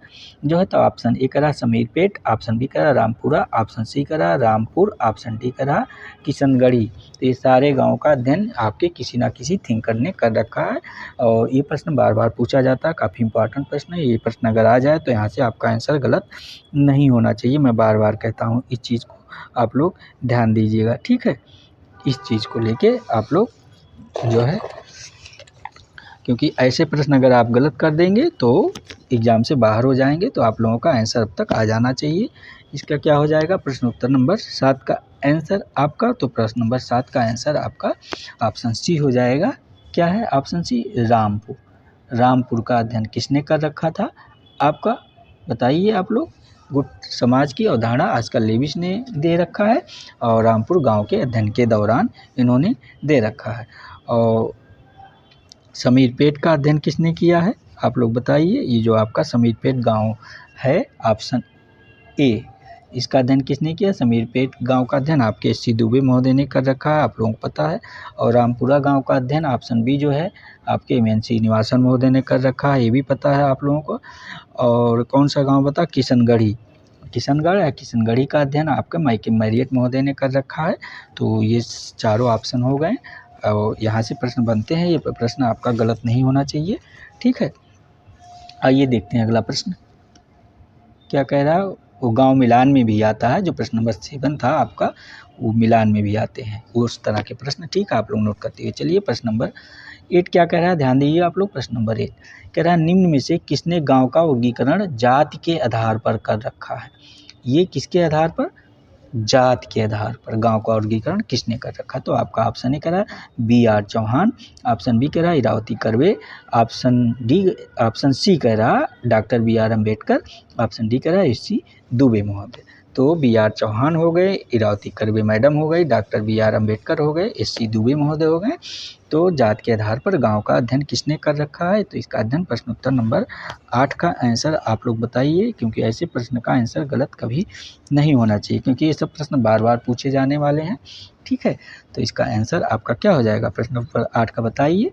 जो है। तो ऑप्शन ए कह रहा समीरपेट, ऑप्शन बी कह रहा रामपुरा, ऑप्शन सी कह रहा रामपुर, ऑप्शन डी कह रहा किशनगढ़ी। तो ये सारे गाँव का अध्ययन आपके किसी ना किसी थिंकर ने कर रखा है। और ये प्रश्न बार बार पूछा जाता है, काफ़ी इंपॉर्टेंट प्रश्न है। ये प्रश्न अगर आ जाए तो यहाँ से आपका आंसर गलत नहीं होना चाहिए। मैं बार बार कहता हूँ, इस चीज़ को आप लोग ध्यान दीजिएगा। ठीक है, इस चीज़ को लेके आप लोग जो है क्योंकि ऐसे प्रश्न अगर आप गलत कर देंगे तो एग्ज़ाम से बाहर हो जाएंगे। तो आप लोगों का आंसर अब तक आ जाना चाहिए। इसका क्या हो जाएगा, प्रश्न उत्तर नंबर 7 का आंसर आपका, तो प्रश्न नंबर 7 का आंसर आपका ऑप्शन सी हो जाएगा। क्या है ऑप्शन सी, रामपुर। रामपुर का अध्ययन किसने कर रखा था आपका, बताइए आप लोग। गुट समाज की अवधारणा आजकल लेविस ने दे रखा है और रामपुर गांव के अध्ययन के दौरान इन्होंने दे रखा है। और समीरपेट का अध्ययन किसने किया है, आप लोग बताइए। ये जो आपका समीरपेट गांव है, ऑप्शन ए, इसका अध्ययन किसने किया, समीरपेट गांव का अध्ययन आपके एस सी दुबे महोदय ने कर रखा है, आप लोगों को पता है। और रामपुरा गांव का अध्ययन ऑप्शन बी जो है आपके एम एन श्रीनिवासन महोदय ने कर रखा है, ये भी पता है आप लोगों को। और कौन सा गांव बता, किशनगढ़ी, किशनगढ़ या किशनगढ़ी का अध्ययन आपके माइकल मैरियट महोदय ने कर रखा है। तो ये चारों ऑप्शन हो गए और यहाँ से प्रश्न बनते हैं। ये प्रश्न आपका गलत नहीं होना चाहिए, ठीक है। आइए देखते हैं अगला प्रश्न क्या कह रहा है। वो गांव मिलान में भी आता है, जो प्रश्न नंबर 7 था आपका, वो मिलान में भी आते हैं उस तरह के प्रश्न, ठीक है। आप लोग नोट करते हुए चलिए। प्रश्न नंबर 8 क्या कह रहा है, ध्यान दीजिए आप लोग। प्रश्न नंबर 8 कह रहा है, निम्न में से किसने गांव का वर्गीकरण जाति के आधार पर कर रखा है। ये किसके आधार पर, जात के आधार पर गांव का वर्गीकरण किसने कर रखा। तो आपका ऑप्शन ए कह रहा है B R Chauhan, option B कह रहा है इरावती कर्वे, ऑप्शन सी कह रहा doctor B R Ambedkar, option D कह रहा है एस सी दुबे महोदय। तो बी आर चौहान हो गए, इरावती कर्वे मैडम हो गई, डॉक्टर बी आर अम्बेडकर हो गए, एस सी दुबे महोदय हो गए। तो जात के आधार पर गांव का अध्ययन किसने कर रखा है, तो इसका अध्ययन प्रश्न उत्तर नंबर 8 का आंसर आप लोग बताइए, क्योंकि ऐसे प्रश्न का आंसर गलत कभी नहीं होना चाहिए, क्योंकि ये सब प्रश्न बार बार पूछे जाने वाले हैं, ठीक है। तो इसका आंसर आपका क्या हो जाएगा, प्रश्न नंबर 8 का बताइए।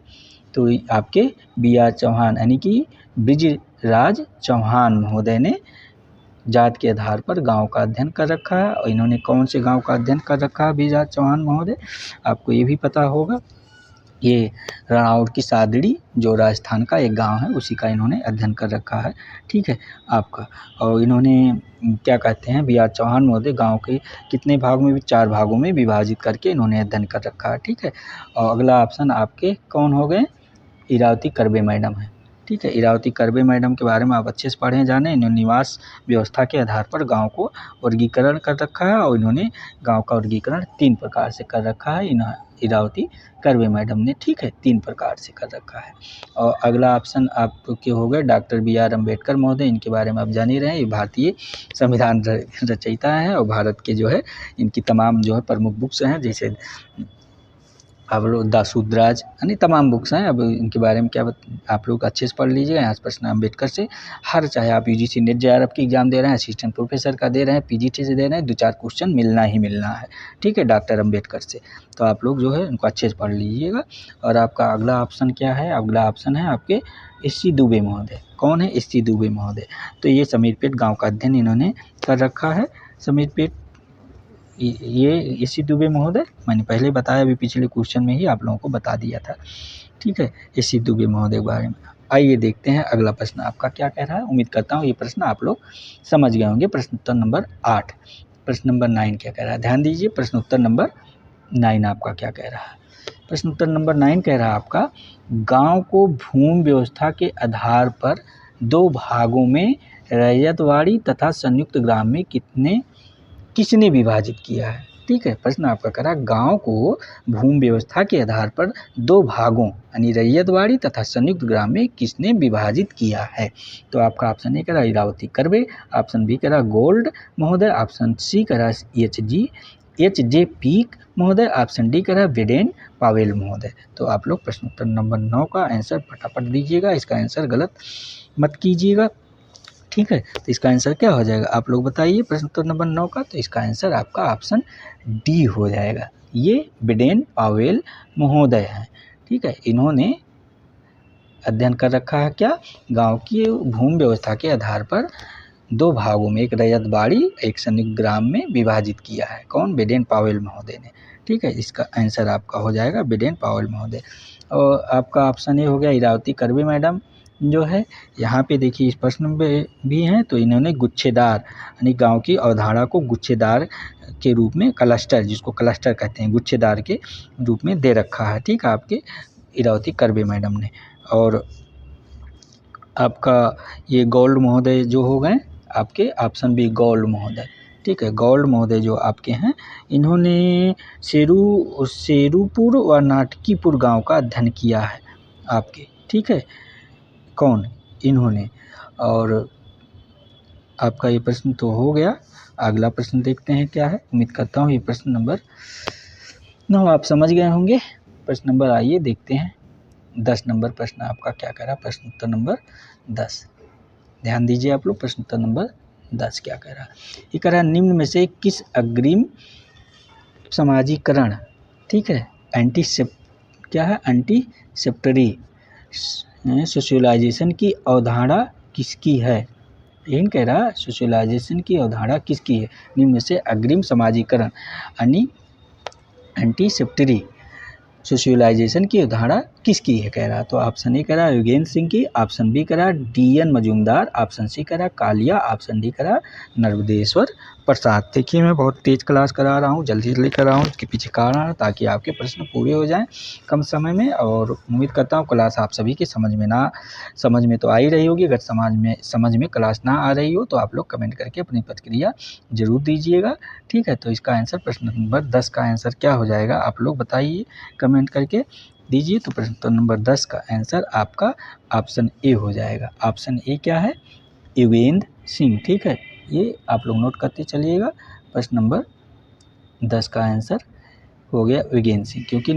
तो आपके बी आर चौहान यानी कि ब्रिजराज चौहान महोदय ने जात के आधार पर गांव का अध्ययन कर रखा है। और इन्होंने कौन से गांव का अध्ययन कर रखा है ब्रिजराज चौहान महोदय, आपको ये भी पता होगा। ये रणाउर की सादड़ी जो राजस्थान का एक गांव है, उसी का इन्होंने अध्ययन कर रखा है, ठीक है आपका। और इन्होंने क्या कहते हैं, बी आर चौहान महोदय गांव के कितने भागों में, 4 भागों में विभाजित करके इन्होंने अध्ययन कर रखा है, ठीक है। और अगला ऑप्शन आपके कौन हो गए, इरावती कर्वे मैडम है, ठीक है। इरावती कर्वे मैडम के बारे में आप अच्छे से पढ़ें जाने। इन्होंने निवास व्यवस्था के आधार पर गांव को वर्गीकरण कर रखा है और इन्होंने गांव का वर्गीकरण 3 प्रकार से कर रखा है इरावती कर्वे मैडम ने, ठीक है, 3 प्रकार से कर रखा है। और अगला ऑप्शन आपके हो गए डॉक्टर बी आर अम्बेडकर महोदय, इनके बारे में आप जान ही रहे हैं, ये भारतीय संविधान रचयिता हैं और भारत के जो है इनकी तमाम जो है प्रमुख बुक्स हैं, जैसे अब लोग दासूदराज यानी तमाम बुक्स हैं। अब इनके बारे में क्या आप लोग अच्छे से पढ़ लीजिएगा। यहाँ से प्रश्न अम्बेडकर से हर, चाहे आप यूजीसी नेट जेआरएफ की एग्जाम दे रहे हैं, असिस्टेंट प्रोफेसर का दे रहे हैं, पीजीटी से दे रहे हैं, 2-4 क्वेश्चन मिलना ही मिलना है, ठीक है, डॉक्टर अम्बेडकर से। तो आप लोग जो है इनको अच्छे से पढ़ लीजिएगा। और आपका अगला ऑप्शन क्या है, अगला ऑप्शन है आपके एस सी दुबे महोदय। कौन है, एस सी दुबे महोदय। तो ये समीरपेट गाँव का अध्ययन इन्होंने कर रखा है। समीरपेट ये एस सी दुबे महोदय, मैंने पहले बताया, अभी पिछले क्वेश्चन में ही आप लोगों को बता दिया था, ठीक है, एस सी दुबे महोदय के बारे में। आइए देखते हैं अगला प्रश्न आपका क्या कह रहा है। उम्मीद करता हूँ ये प्रश्न आप लोग समझ गए होंगे। प्रश्न उत्तर नंबर 8, प्रश्न नंबर 9 क्या कह रहा है, ध्यान दीजिए। प्रश्न उत्तर नंबर 9 आपका क्या कह रहा है। प्रश्न उत्तर नंबर 9 कह रहा है आपका, गाँव को भूमि व्यवस्था के आधार पर 2 भागों में रैयतवाड़ी तथा संयुक्त ग्राम में किसने विभाजित किया है, ठीक है। प्रश्न आपका करा, गांव को भूमि व्यवस्था के आधार पर 2 भागों यानी रैयतवाड़ी तथा संयुक्त ग्राम में किसने विभाजित किया है। तो आपका ऑप्शन ए करा इरावती कर्वे, ऑप्शन बी करा गोल्ड महोदय, ऑप्शन सी करा एच जे पीक महोदय, ऑप्शन डी करा विडेन पावेल महोदय। तो आप लोग प्रश्न उत्तर नंबर 9 का आंसर फटाफट दीजिएगा, इसका आंसर गलत मत कीजिएगा, ठीक है। तो इसका आंसर क्या हो जाएगा, आप लोग बताइए प्रश्न उत्तर नंबर 9 का। तो इसका आंसर आपका ऑप्शन डी हो जाएगा। ये बिडेन पावेल महोदय हैं, ठीक है। इन्होंने अध्ययन कर रखा है क्या, गांव की भूमि व्यवस्था के आधार पर 2 भागों में, एक रैयतवाड़ी एक संयुक्त ग्राम में विभाजित किया है। कौन, बिडेन पावेल महोदय ने, ठीक है। इसका आंसर आपका हो जाएगा बिडेन पावेल महोदय। और आपका ऑप्शन ए हो गया इरावती कर्वे मैडम जो है। यहाँ पे देखिए इस प्रश्न में भी हैं, तो इन्होंने गुच्छेदार यानी गांव की अवधारणा को गुच्छेदार के रूप में, क्लस्टर जिसको क्लस्टर कहते हैं, गुच्छेदार के रूप में दे रखा है, ठीक है, आपके इरावती कर्वे मैडम ने। और आपका ये गौल्ड महोदय जो हो गए आपके, ऑप्शन बी गौल्ड महोदय, ठीक है। गौल्ड महोदय जो आपके हैं, इन्होंने शेरूपुर व नाटकीपुर गांव का अध्ययन किया है आपके, ठीक है। कौन? इन्होंने। और आपका ये प्रश्न तो हो गया। अगला प्रश्न देखते हैं क्या है। उम्मीद करता हूँ ये प्रश्न नंबर 9 आप समझ गए होंगे। प्रश्न नंबर आइए देखते हैं 10 नंबर प्रश्न आपका क्या कह रहा है। प्रश्न उत्तर नंबर 10, ध्यान दीजिए आप लोग। प्रश्न उत्तर नंबर 10 क्या कह रहा है। ये कह रहा है निम्न में से किस अग्रिम समाजीकरण, ठीक है, एंटीसेप्टरी सोशलाइजेशन की अवधारणा किसकी है। यही कह रहा है सोशलाइजेशन की अवधारणा किसकी है। निम्न में से अग्रिम समाजीकरण यानी एंटीसेप्टरी सोशलाइजेशन की अवधारणा किसकी है कह रहा। तो ऑप्शन ए कह रहा युगेंद्र सिंह की, ऑप्शन बी कह रहा डी.एन. मजूमदार, ऑप्शन सी कह रहा कालिया, ऑप्शन डी कह रहा नर्मदेश्वर प्रसाद। देखिए मैं बहुत तेज क्लास करा रहा हूँ, जल्दी जल्दी करा रहा हूँ, इसके पीछे कारण है ताकि आपके प्रश्न पूरे हो जाएं कम समय में। और उम्मीद करता हूँ क्लास आप सभी की समझ में तो आ ही रही होगी। अगर समझ में क्लास ना आ रही हो तो आप लोग कमेंट करके अपनी प्रतिक्रिया जरूर दीजिएगा, ठीक है। तो इसका आंसर प्रश्न नंबर 10 का आंसर क्या हो जाएगा आप लोग बताइए, कमेंट करके दीजिए। तो प्रश्न नंबर 10 का आंसर आपका ऑप्शन ए हो जाएगा। ऑप्शन ए क्या है? युगेंद्र सिंह, ठीक है। ये आप लोग नोट करते चलिएगा। प्रश्न नंबर 10 का आंसर हो गया युगेंद्र सिंह, क्योंकि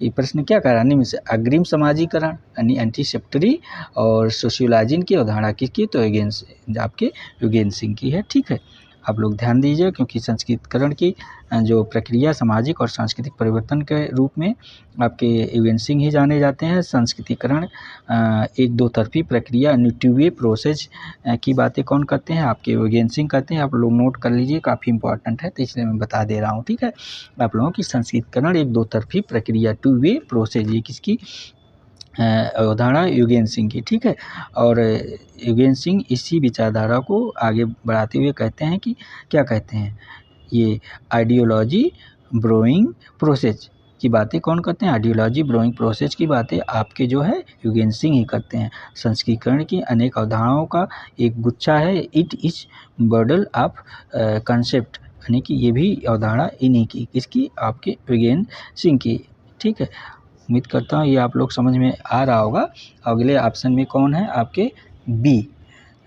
ये प्रश्न क्या कर रहा है से अग्रिम समाजीकरण यानी एंटीसेप्टरी और सोशियोलॉजी की अवधारणा किसकी, तो आपके युगेंद्र सिंह की है, ठीक है। आप लोग ध्यान दीजिए क्योंकि संस्कृतिकरण की जो प्रक्रिया सामाजिक और सांस्कृतिक परिवर्तन के रूप में आपके युगेंद्र सिंह ही जाने जाते हैं। संस्कृतिकरण एक दो तरफी प्रक्रिया टू वे प्रोसेस की बातें कौन करते हैं, आपके युगेंद्र सिंह करते हैं। आप लोग नोट कर लीजिए, काफ़ी इंपॉर्टेंट है तो इसलिए मैं बता दे रहा हूँ, ठीक है। आप लोगों की संस्कृतिकरण एक दो तरफी प्रक्रिया टू वे प्रोसेस, ये किसकी अवधारणा युगेंद्र सिंह की, ठीक है। और युगेंद्र सिंह इसी विचारधारा को आगे बढ़ाते हुए कहते हैं कि क्या कहते हैं, ये आइडियोलॉजी ब्रोइंग प्रोसेस की बातें कौन करते हैं, आइडियोलॉजी ब्रोइंग प्रोसेस की बातें आपके जो है युगेंद्र सिंह ही करते हैं। संस्कृतिकरण की अनेक अवधारणाओं का एक गुच्छा है, इट इज बर्डल ऑफ कंसेप्ट, यानी कि ये भी अवधारणा इन्हीं की, किसकी, आपके युगेंद्र सिंह की, ठीक है। उम्मीद करता हूँ ये आप लोग समझ में आ रहा होगा। अगले ऑप्शन में कौन है आपके बी,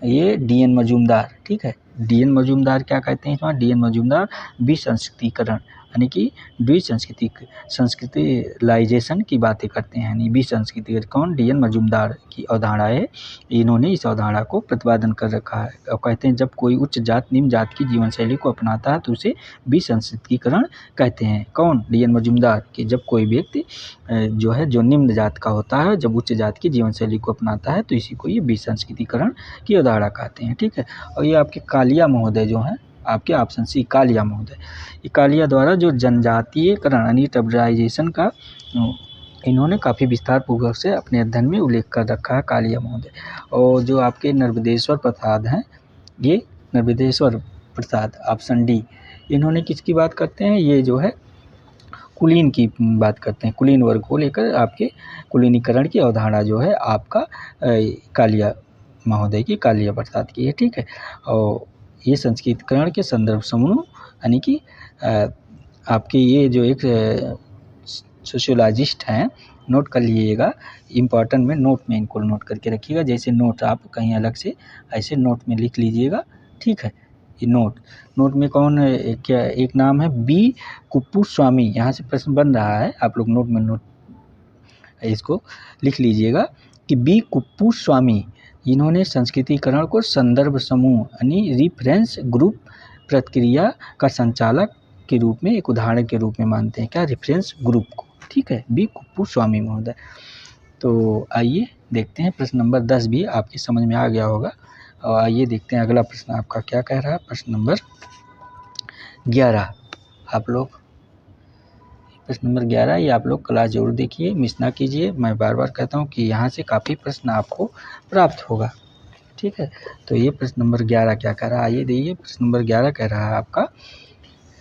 ये डी.एन. मजूमदार, ठीक है। डी.एन. मजूमदार क्या कहते हैं, डी.एन. मजूमदार विसंस्कृतिकरण यानी कि संस्कृतिलाइजेशन की बातें करते हैं, यानी विसंस्कृति कौन, डी.एन. मजूमदार की अवधारणा है। इन्होंने इस अवधारणा को प्रतिपादन कर रखा है और कहते हैं जब कोई उच्च जात निम्न जात की जीवन शैली को अपनाता है तो उसे विसंस्कृतिकरण कहते हैं। कौन, डी.एन. मजूमदार, कि जब कोई व्यक्ति जो है जो निम्न जात का होता है जब उच्च जात की जीवन शैली को अपनाता है तो इसी को ये विसंस्कृतिकरण की अवधारणा कहते हैं, ठीक है। और ये आपके कालिया महोदय जो हैं, आपके ऑप्शन सी कालिया महोदय, ये कालिया द्वारा जो जनजातीयकरण यानी टर्बराइजेशन का इन्होंने काफ़ी विस्तार पूर्वक से अपने अध्ययन में उल्लेख कर रखा है कालिया महोदय। और जो आपके नर्मदेश्वर प्रसाद हैं, ये नर्मदेश्वर प्रसाद ऑप्शन डी, इन्होंने किसकी बात करते हैं, ये जो है कुलीन की बात करते हैं, कुलीन वर्ग को लेकर आपके कुलीनीकरण की अवधारणा जो है आपका कालिया महोदय की, कालिया प्रसाद की है, ठीक है। और ये संस्कृतिकरण के संदर्भ समूह यानी कि आपके ये जो एक सोशियोलॉजिस्ट हैं, नोट कर लीजिएगा, इम्पॉर्टेंट में नोट में इनको नोट करके रखिएगा, जैसे नोट आप कहीं अलग से ऐसे नोट में लिख लीजिएगा, ठीक है। ये नोट में कौन क्या एक नाम है बी कुप्पुस्वामी, यहाँ से प्रश्न बन रहा है, आप लोग नोट में इसको लिख लीजिएगा कि बी कुप्पुस्वामी इन्होंने संस्कृतिकरण को संदर्भ समूह यानी रिफरेंस ग्रुप प्रक्रिया का संचालक के रूप में एक उदाहरण के रूप में मानते हैं, क्या, रेफरेंस ग्रुप को, ठीक है, बी कुप्पुस्वामी महोदय। तो आइए देखते हैं प्रश्न नंबर 10 भी आपकी समझ में आ गया होगा। और आइए देखते हैं अगला प्रश्न आपका क्या कह रहा है। प्रश्न नंबर 11 आप लोग, प्रश्न नंबर 11 ये आप लोग क्लास जरूर देखिए, मिस ना कीजिए। मैं बार बार कहता हूँ कि यहाँ से काफ़ी प्रश्न आपको प्राप्त होगा, ठीक है। तो ये प्रश्न नंबर 11 क्या कह रहा है, आइए देखिए। प्रश्न नंबर 11 कह रहा है आपका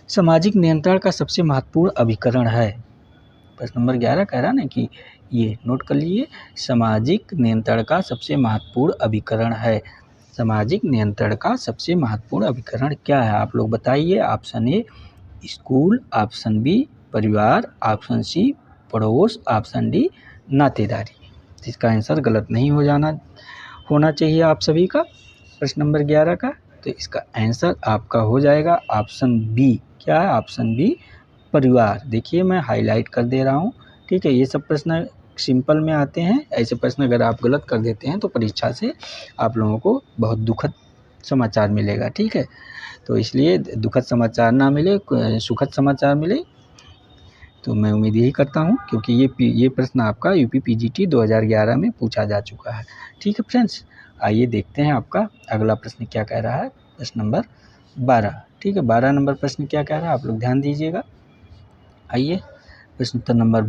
सामाजिक नियंत्रण का सबसे महत्वपूर्ण अभिकरण है, प्रश्न नंबर 11 कह रहा ना कि ये नोट कर लीजिए, सामाजिक नियंत्रण का सबसे महत्वपूर्ण अभिकरण है। सामाजिक नियंत्रण का सबसे महत्वपूर्ण अभिकरण क्या है, आप लोग बताइए। Option A school, option B परिवार, ऑप्शन सी पड़ोस, ऑप्शन डी नातेदारी। इसका आंसर गलत नहीं होना चाहिए आप सभी का प्रश्न नंबर 11 का। तो इसका आंसर आपका हो जाएगा ऑप्शन बी। क्या है? ऑप्शन बी परिवार। देखिए मैं हाईलाइट कर दे रहा हूँ, ठीक है। ये सब प्रश्न सिंपल में आते हैं, ऐसे प्रश्न अगर आप गलत कर देते हैं तो परीक्षा से आप लोगों को बहुत दुखद समाचार मिलेगा, ठीक है। तो इसलिए दुखद समाचार ना मिले, सुखद समाचार मिले, तो मैं उम्मीद यही करता हूँ, क्योंकि ये प्रश्न आपका यूपी पीजीटी 2011 में पूछा जा चुका है, ठीक है फ्रेंड्स। आइए देखते हैं आपका अगला प्रश्न क्या कह रहा है, प्रश्न नंबर 12, ठीक है। 12 नंबर प्रश्न क्या कह रहा है, आप लोग ध्यान दीजिएगा। आइए प्रश्न उत्तर नंबर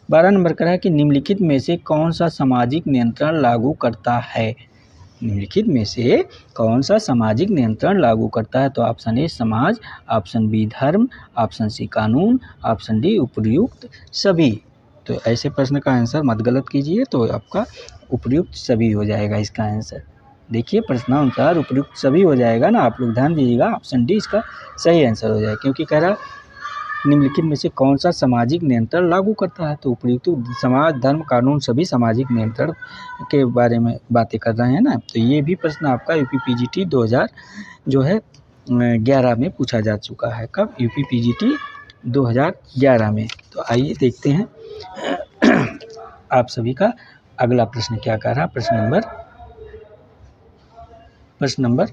12 नंबर कह रहा है कि निम्नलिखित में से कौन सा सामाजिक नियंत्रण लागू करता है। निम्नलिखित में से कौन सा सामाजिक नियंत्रण लागू करता है। तो ऑप्शन ए समाज, ऑप्शन बी धर्म, ऑप्शन सी कानून, ऑप्शन डी उपर्युक्त सभी। तो ऐसे प्रश्न का आंसर मत गलत कीजिए, तो आपका उपर्युक्त सभी हो जाएगा इसका आंसर। देखिए प्रश्नानुसार उपर्युक्त सभी हो जाएगा ना, आप लोग ध्यान दीजिएगा, ऑप्शन डी इसका सही आंसर हो जाएगा, क्योंकि कह रहा निम्नलिखित में से कौन सा सामाजिक नियंत्रण लागू करता है। तो उपर्युक्त समाज, धर्म, कानून सभी सामाजिक नियंत्रण के बारे में बातें कर रहे हैं ना। तो ये भी प्रश्न आपका यूपी पीजीटी 2011 में पूछा जा चुका है। कब? यूपी पीजीटी 2011 में। तो आइए देखते हैं आप सभी का अगला प्रश्न क्या कह रहा है। प्रश्न नंबर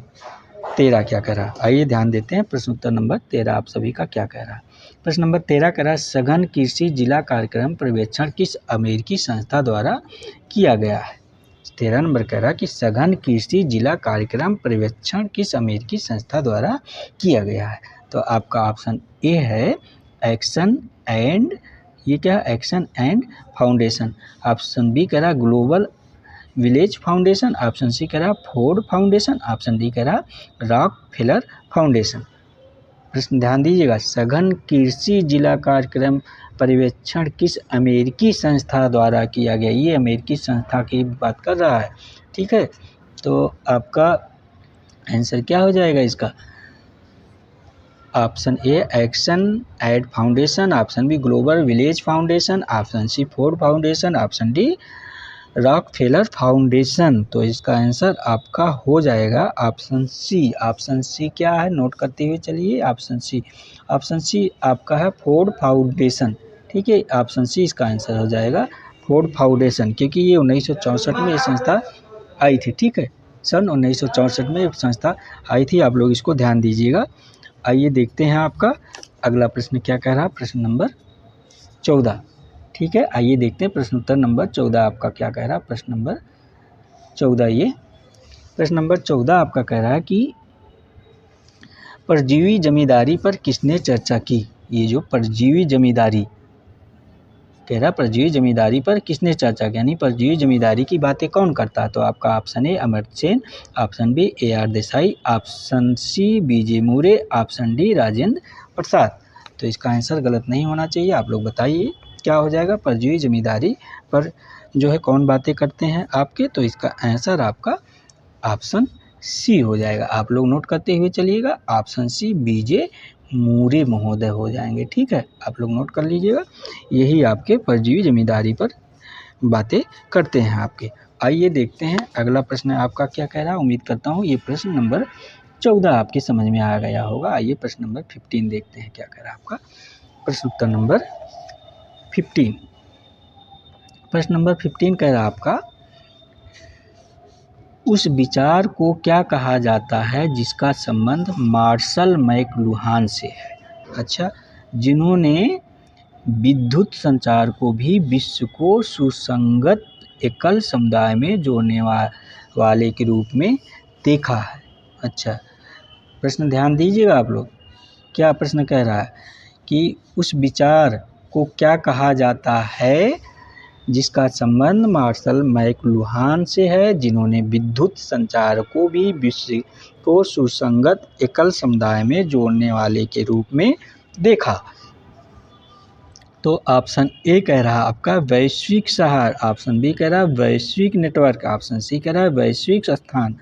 13 क्या कह रहा है, आइए ध्यान देते हैं। प्रश्न उत्तर नंबर 13 आप सभी का क्या कह रहा है। प्रश्न नंबर 13 कह रहा है सघन कृषि जिला कार्यक्रम पर्यवेक्षण किस अमेरिकी संस्था द्वारा किया गया है। 13 नंबर कह रहा है कि सघन कृषि जिला कार्यक्रम पर्यवेक्षण किस अमेरिकी संस्था द्वारा किया गया है। तो आपका ऑप्शन ए है एक्शन एंड, ये क्या है, action aid foundation. Option B कह रहा है global village foundation, option C कह रहा फोर्ड फाउंडेशन, ऑप्शन डी कह रहा रॉकफेलर फाउंडेशन। प्रश्न ध्यान दीजिएगा, सघन कृषि जिला कार्यक्रम पर्यवेक्षण किस अमेरिकी संस्था द्वारा किया गया। ये अमेरिकी संस्था की बात कर रहा है, ठीक है। तो आपका आंसर क्या हो जाएगा इसका, option A action aid foundation, option B global village foundation, option C Ford foundation, option D Rockefeller foundation. तो इसका आंसर आपका हो जाएगा ऑप्शन सी। ऑप्शन सी क्या है, नोट करते हुए चलिए। ऑप्शन सी आपका है फोर्ड फाउंडेशन, ठीक है। ऑप्शन सी इसका आंसर हो जाएगा फोर्ड फाउंडेशन, क्योंकि ये 1964 में ये संस्था आई थी, ठीक है। सन 1964 में ये संस्था आई थी, आप लोग इसको ध्यान दीजिएगा। आइए देखते हैं आपका अगला प्रश्न क्या कह रहा है। प्रश्न नंबर 14, ठीक है। आइए देखते हैं प्रश्न उत्तर नंबर 14 आपका क्या कह रहा है। प्रश्न नंबर 14, ये प्रश्न नंबर 14 आपका कह रहा है कि परजीवी जमींदारी पर किसने चर्चा की। ये जो परजीवी जमींदारी कह रहा, परजीवी जमींदारी पर किसने चर्चा की, यानी परजीवी जमींदारी की बातें कौन करता है। तो आपका option A Amartya Sen, option B AR Desai, option C BJ Moore, option D Rajendra Prasad. तो इसका आंसर गलत नहीं होना चाहिए, आप लोग बताइए क्या हो जाएगा। परजीवी जमींदारी पर जो है कौन बातें करते हैं आपके, तो इसका आंसर आपका ऑप्शन सी हो जाएगा। आप लोग नोट करते हुए चलिएगा, ऑप्शन सी BJ मूरे महोदय हो जाएंगे, ठीक है। आप लोग नोट कर लीजिएगा, यही आपके परजीवी जमींदारी पर बातें करते हैं आपके। आइए देखते हैं अगला प्रश्न आपका क्या कह रहा है। उम्मीद करता हूँ ये प्रश्न नंबर 14 आपके समझ में आ गया होगा। आइए प्रश्न नंबर 15 देखते हैं क्या कह रहा है आपका। प्रश्न उत्तर नंबर 15, प्रश्न नंबर 15 कह रहा है आपका उस विचार को क्या कहा जाता है जिसका संबंध मार्शल मैकलुहान से है। अच्छा, जिन्होंने विद्युत संचार को भी विश्व को सुसंगत एकल समुदाय में जोड़ने वाले के रूप में देखा है। अच्छा, प्रश्न ध्यान दीजिएगा आप लोग, क्या प्रश्न कह रहा है कि उस विचार को क्या कहा जाता है जिसका संबंध मार्शल मैकलुहान से है, जिन्होंने विद्युत संचार को भी विश्व को सुसंगत एकल समुदाय में जोड़ने वाले के रूप में देखा। तो ऑप्शन ए कह रहा आपका वैश्विक शहर, ऑप्शन बी कह रहा है वैश्विक नेटवर्क, ऑप्शन सी कह रहा है वैश्विक स्थान,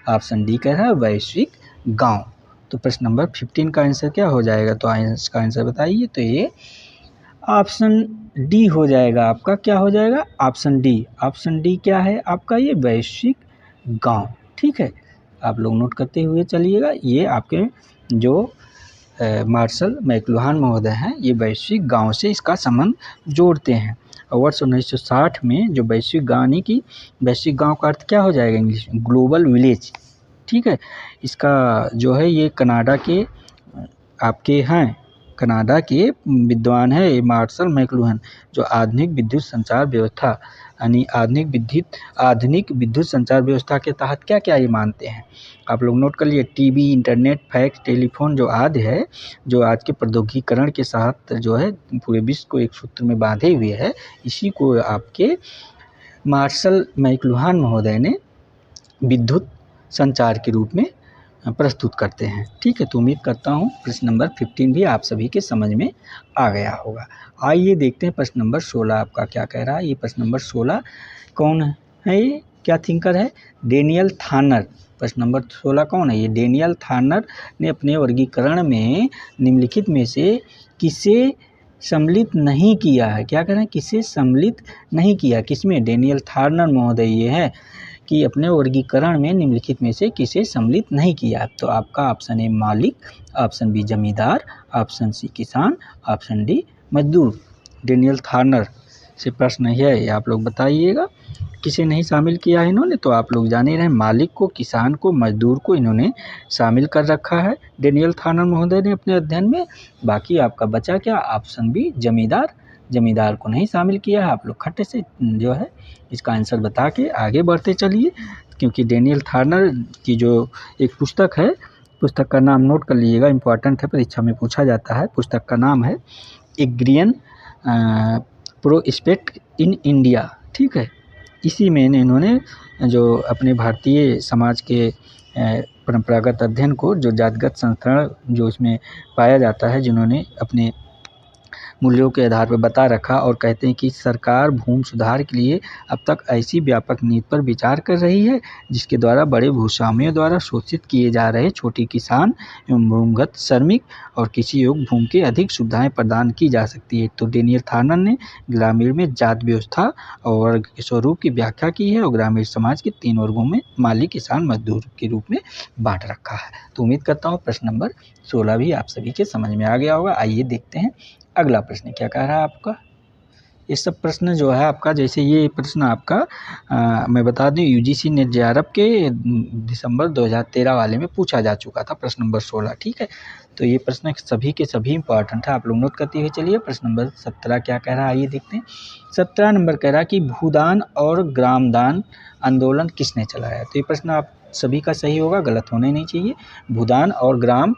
ऑप्शन डी कह रहा है वैश्विक गांव। तो प्रश्न नंबर 15 का आंसर क्या हो जाएगा, तो इसका आंसर बताइए। तो ये ऑप्शन डी हो जाएगा आपका, क्या हो जाएगा, ऑप्शन डी। ऑप्शन डी क्या है आपका, ये वैश्विक गांव। ठीक है, आप लोग नोट करते हुए चलिएगा। ये आपके जो मार्शल मैक्लुहान महोदय हैं, ये वैश्विक गांव से इसका संबंध जोड़ते हैं। और वर्ष 1960 में जो वैश्विक गांव, यानी कि वैश्विक गांव का अर्थ क्या हो जाएगा इंग्लिश में, ग्लोबल विलेज। ठीक है, इसका जो है ये कनाडा के आपके हैं, कनाडा के विद्वान है मार्शल मैक्लुहान, जो आधुनिक विद्युत संचार व्यवस्था, यानी आधुनिक विद्युत संचार व्यवस्था के तहत क्या क्या ये मानते हैं, आप लोग नोट कर लिए। टीवी, इंटरनेट, फैक्स, टेलीफोन जो आदि है, जो आज के प्रौद्योगिकीकरण के साथ जो है पूरे विश्व को एक सूत्र में बांधे हुए है, इसी को आपके मार्शल मैक्लुहान महोदय ने विद्युत संचार के रूप में प्रस्तुत करते हैं। ठीक है, तो उम्मीद करता हूँ प्रश्न नंबर 15 भी आप सभी के समझ में आ गया होगा। आइए देखते हैं प्रश्न नंबर 16 आपका क्या कह रहा है। ये प्रश्न नंबर 16 कौन है, ये क्या थिंकर है, डेनियल थानर। प्रश्न नंबर 16 कौन है, ये डेनियल थानर ने अपने वर्गीकरण में निम्नलिखित में से किसे सम्मिलित नहीं किया है, क्या कह रहे हैं, किसे सम्मिलित नहीं किया, किसमें, डेनियल थानर महोदय ये है कि अपने वर्गीकरण में निम्नलिखित में से किसे सम्मिलित नहीं किया। तो आपका ऑप्शन ए मालिक, ऑप्शन बी जमींदार, ऑप्शन सी किसान, ऑप्शन डी मजदूर। डेनियल थानर से प्रश्न है, ये आप लोग बताइएगा किसे नहीं शामिल किया है इन्होंने। तो आप लोग जान ही रहे, मालिक को, किसान को, मजदूर को इन्होंने शामिल कर रखा है डेनियल थानर महोदय ने अपने अध्ययन में। बाकी आपका बचा क्या, ऑप्शन बी जमींदार, जमींदार को नहीं शामिल किया है। आप लोग खट्टे से जो है इसका आंसर बता के आगे बढ़ते चलिए, क्योंकि डेनियल थानर की जो एक पुस्तक है, पुस्तक का नाम नोट कर लीजिएगा, इम्पॉर्टेंट है, परीक्षा में पूछा जाता है। पुस्तक का नाम है एग्रियन प्रोस्पेक्ट इन इंडिया। ठीक है, इसी में इन्होंने जो अपने भारतीय समाज के परंपरागत अध्ययन को, जो जातिगत संस्करण जो इसमें पाया जाता है, जिन्होंने अपने मूल्यों के आधार पर बता रखा, और कहते हैं कि सरकार भूमि सुधार के लिए अब तक ऐसी व्यापक नीति पर विचार कर रही है जिसके द्वारा बड़े भूस्वामियों द्वारा शोषित किए जा रहे छोटे किसान एवं भूमिगत श्रमिक और कृषि योग्य भूमि के अधिक सुविधाएं प्रदान की जा सकती है। तो डेनियल थानर ने ग्रामीण में जाति व्यवस्था और वर्ग के स्वरूप की व्याख्या की है, और ग्रामीण समाज के 3 वर्गों में मालिक, किसान, मजदूर के रूप में बांट रखा है। तो उम्मीद करता हूँ प्रश्न नंबर 16 भी आप सभी के समझ में आ गया होगा। आइए देखते हैं अगला प्रश्न क्या कह रहा है आपका। ये सब प्रश्न जो है आपका, जैसे ये प्रश्न आपका मैं बता दूं यूजीसी नेट जेआरएफ के दिसंबर 2013 वाले में पूछा जा चुका था, प्रश्न नंबर 16। ठीक है, तो ये प्रश्न सभी के सभी इंपॉर्टेंट है, आप लोग नोट करते हुए चलिए। प्रश्न नंबर 17 क्या कह रहा है, आइए देखते हैं। 17 नंबर कह रहा है कि भूदान और ग्रामदान आंदोलन किसने चलाया। तो ये प्रश्न आप सभी का सही होगा, गलत होना ही नहीं चाहिए। भूदान और ग्राम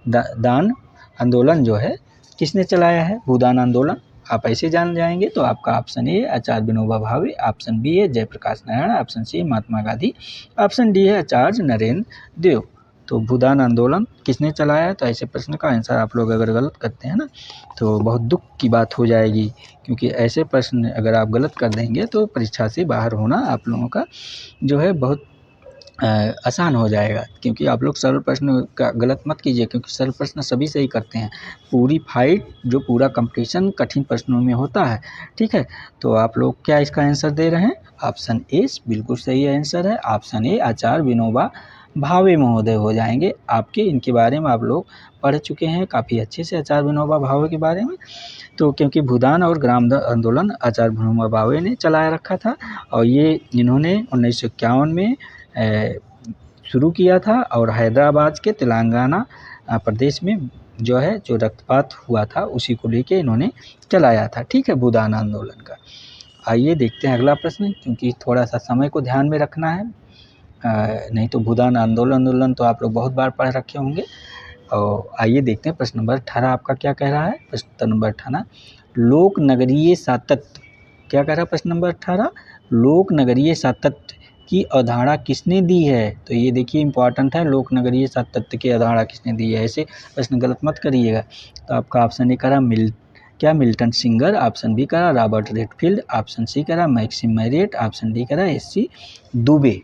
दान आंदोलन जो है किसने चलाया है, भूदान आंदोलन, आप ऐसे जान जाएंगे। तो आपका ऑप्शन ए आचार्य विनोबा भावे, ऑप्शन बी है Jayaprakash Narayan, option C Mahatma Gandhi, option D है आचार्य नरेंद्र देव। तो भूदान आंदोलन किसने चलाया है, तो ऐसे प्रश्न का आंसर आप लोग अगर गलत करते हैं ना, तो बहुत दुख की बात हो जाएगी, क्योंकि ऐसे प्रश्न अगर आप गलत कर देंगे तो परीक्षा से बाहर होना आप लोगों का जो है बहुत आसान हो जाएगा। क्योंकि आप लोग सरल प्रश्न का गलत मत कीजिए, क्योंकि सरल प्रश्न सभी सही करते हैं। पूरी फाइट जो पूरा कंपटीशन कठिन प्रश्नों में होता है। ठीक है, तो आप लोग क्या इसका आंसर दे रहे हैं, ऑप्शन ए बिल्कुल सही आंसर है। ऑप्शन ए आचार्य विनोबा भावे महोदय हो जाएंगे आपके। इनके बारे में आप लोग पढ़ चुके हैं काफ़ी अच्छे से, आचार्य विनोबा भावे के बारे में। तो क्योंकि भूदान और ग्राम आंदोलन आचार्य विनोबा भावे ने चलाया रखा था, और ये इन्होंने 1951 में शुरू किया था, और हैदराबाद के तेलंगाना प्रदेश में जो है जो रक्तपात हुआ था उसी को लेके इन्होंने चलाया था। ठीक है, भूदान आंदोलन का। आइए देखते हैं अगला प्रश्न, क्योंकि थोड़ा सा समय को ध्यान में रखना है, नहीं तो भूदान आंदोलन तो आप लोग बहुत बार पढ़ रखे होंगे। और आइए देखते हैं प्रश्न नंबर 18 आपका क्या कह रहा है। प्रश्न नंबर 18, लोक नगरीय सातत्य, क्या कह रहा है प्रश्न नंबर 18, लोक नगरीय सातत्य की अवधारणा किसने दी है। तो ये देखिए इंपॉर्टेंट है, लोक नगरीय सातत्य की अवधारणा किसने दी है, ऐसे प्रश्न गलत मत करिएगा। तो आपका ऑप्शन ए कह रहा क्या मिल्टन सिंगर, ऑप्शन बी करा रॉबर्ट रेडफील्ड, ऑप्शन सी करा मैक्सिम मैरियट, ऑप्शन डी करा एस.सी. दुबे।